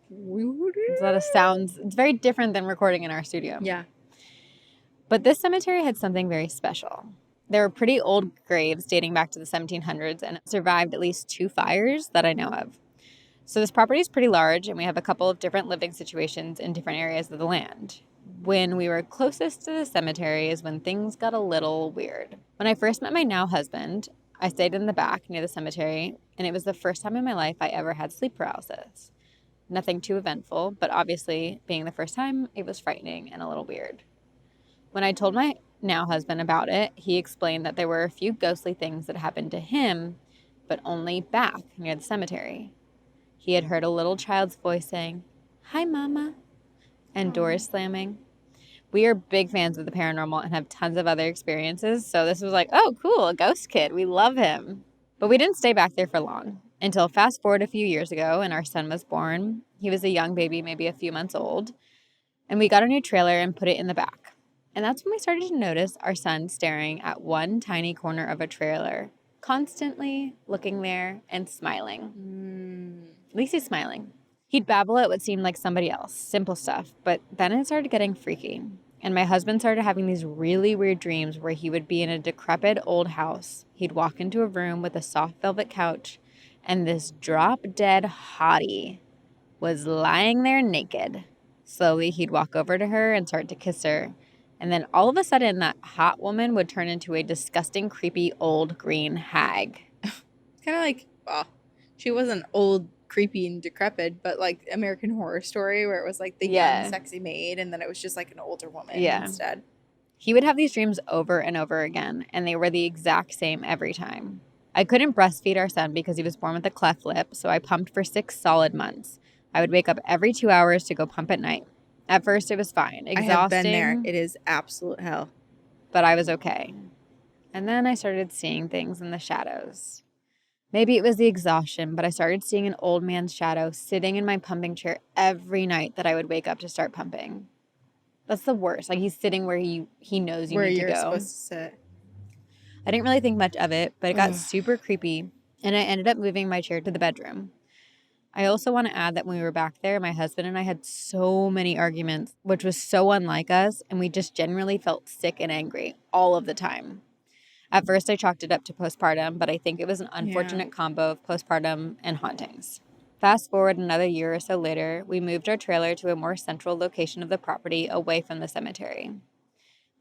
It's a lot of sounds. It's very different than recording in our studio. Yeah. But this cemetery had something very special. There were pretty old graves dating back to the 1700s and it survived at least 2 fires that I know of. So this property is pretty large and we have a couple of different living situations in different areas of the land. When we were closest to the cemetery is when things got a little weird. When I first met my now husband, I stayed in the back near the cemetery, and it was the first time in my life I ever had sleep paralysis. Nothing too eventful, but obviously, being the first time, it was frightening and a little weird. When I told my now husband about it, he explained that there were a few ghostly things that happened to him, but only back near the cemetery. He had heard a little child's voice saying, "Hi, Mama," and doors slamming. We are big fans of the paranormal and have tons of other experiences, so this was like, oh, cool, a ghost kid. We love him. But we didn't stay back there for long, until fast forward a few years ago and our son was born. He was a young baby, maybe a few months old, and we got a new trailer and put it in the back. And that's when we started to notice our son staring at one tiny corner of a trailer, constantly looking there and smiling. At least he's smiling. He'd babble at what seemed like somebody else, simple stuff, but then it started getting freaky. And my husband started having these really weird dreams where he would be in a decrepit old house. He'd walk into a room with a soft velvet couch, and this drop-dead hottie was lying there naked. Slowly, he'd walk over to her and start to kiss her. And then all of a sudden, that hot woman would turn into a disgusting, creepy, old green hag. Kind of like, well, she wasn't old, creepy, and decrepit, but like American Horror Story, where it was like the young, sexy maid, and then it was just like an older woman instead. He would have these dreams over and over again, and they were the exact same every time. I couldn't breastfeed our son because he was born with a cleft lip, so I pumped for 6 solid months. I would wake up every 2 hours to go pump at night. At first, it was fine. Exhausting. I have been there. It is absolute hell. But I was okay. And then I started seeing things in the shadows. Maybe it was the exhaustion, but I started seeing an old man's shadow sitting in my pumping chair every night that I would wake up to start pumping. That's the worst. Like, he's sitting where he knows you where need to go. Where you're supposed to sit. I didn't really think much of it, but it got super creepy, and I ended up moving my chair to the bedroom. I also want to add that when we were back there, my husband and I had so many arguments, which was so unlike us, and we just generally felt sick and angry all of the time. At first, I chalked it up to postpartum, but I think it was an unfortunate combo of postpartum and hauntings. Fast forward another year or so later, we moved our trailer to a more central location of the property away from the cemetery.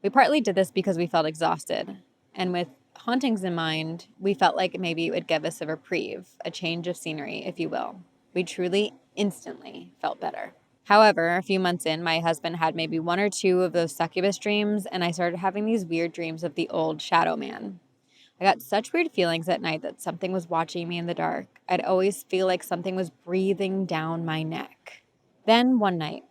We partly did this because we felt exhausted, and with hauntings in mind, we felt like maybe it would give us a reprieve, a change of scenery, if you will. We truly, instantly felt better. However, a few months in, my husband had maybe 1 or 2 of those succubus dreams, and I started having these weird dreams of the old shadow man. I got such weird feelings at night that something was watching me in the dark. I'd always feel like something was breathing down my neck. Then one night,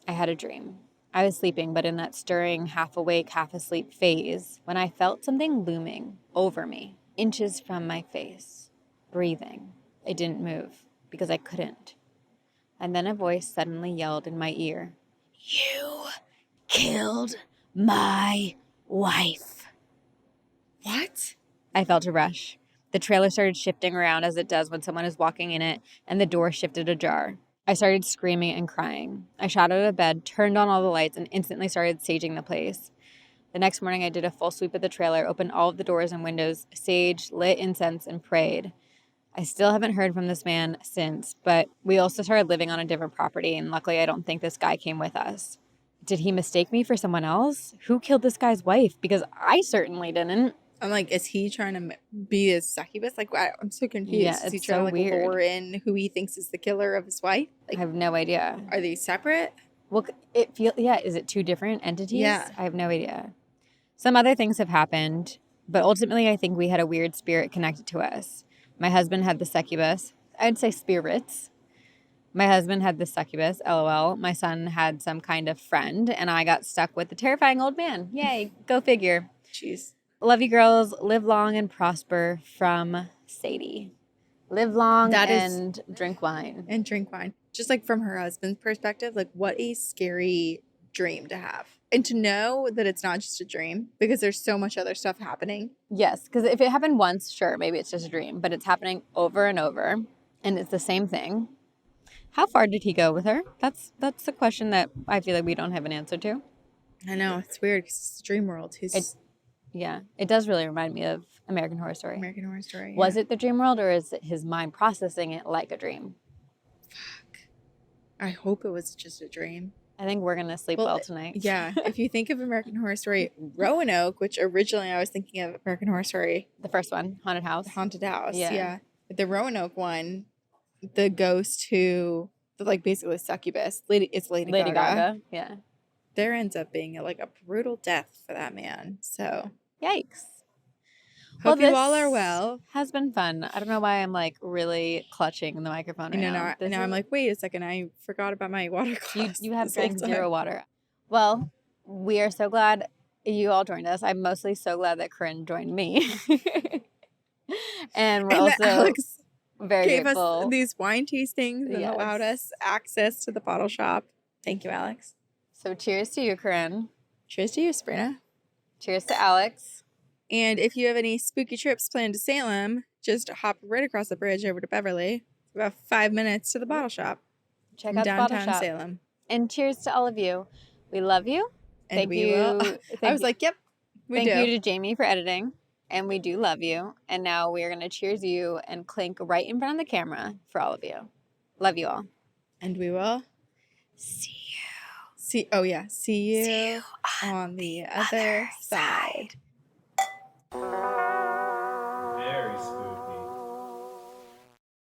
I had a dream. I was sleeping, but in that stirring, half-awake, half-asleep phase, when I felt something looming over me, inches from my face, breathing. I didn't move, because I couldn't. And then a voice suddenly yelled in my ear, "You killed my wife." What? I felt a rush. The trailer started shifting around as it does when someone is walking in it, and the door shifted ajar. I started screaming and crying. I shot out of bed, turned on all the lights, and instantly started saging the place. The next morning, I did a full sweep of the trailer, opened all of the doors and windows, saged, lit incense, and prayed. I still haven't heard from this man since, but we also started living on a different property, and luckily I don't think this guy came with us. Did he mistake me for someone else? Who killed this guy's wife? Because I certainly didn't. I'm like, is he trying to be a succubus? Like, I'm so confused. Yeah, is he it's trying so to weird. lure in who he thinks is the killer of his wife? Like, I have no idea. Are they separate? Well, is it 2 different entities? Yeah. I have no idea. Some other things have happened, but ultimately I think we had a weird spirit connected to us. My husband had the succubus. I'd say spirits. My husband had the succubus, LOL. My son had some kind of friend, and I got stuck with the terrifying old man. Yay, go figure. Jeez. Love you girls. Live long and prosper from Sadie. Live long and drink wine. And drink wine. Just like from her husband's perspective, like what a scary dream to have. And to know that it's not just a dream because there's so much other stuff happening. Yes, because if it happened once, sure, maybe it's just a dream, but it's happening over and over, and it's the same thing. How far did he go with her? That's the question that I feel like we don't have an answer to. I know, it's weird because it's the dream world. Yeah, it does really remind me of American Horror Story. American Horror Story. Was it the dream world, or is it his mind processing it like a dream? Fuck. I hope it was just a dream. I think we're going to sleep well tonight. Yeah. If you think of American Horror Story Roanoke, which originally I was thinking of American Horror Story. The first one, Haunted House. The Haunted House, yeah. The Roanoke one, the ghost who, like basically succubus, it's Lady Gaga. Yeah. There ends up being like a brutal death for that man. So. Yikes. Hope you all are well. Has been fun. I don't know why I'm like really clutching the microphone right now. Now I'm like, wait a second, I forgot about my water glass. You have drank 0 water. Well, we are so glad you all joined us. I'm mostly so glad that Corinne joined me. and we're also Alex very gave grateful. us these wine tastings and allowed us access to the bottle shop. Thank you, Alex. So cheers to you, Corinne. Cheers to you, Sabrina. Cheers to Alex. And if you have any spooky trips planned to Salem, just hop right across the bridge over to Beverly. It's about 5 minutes to the bottle shop. Check out the bottle shop. Downtown Salem. And cheers to all of you. We love you. And thank you. I was like, yep, we do. Thank you to Jamie for editing. and we do love you. And now we are going to cheers you and clink right in front of the camera for all of you. Love you all. And we will See see you you on the other side.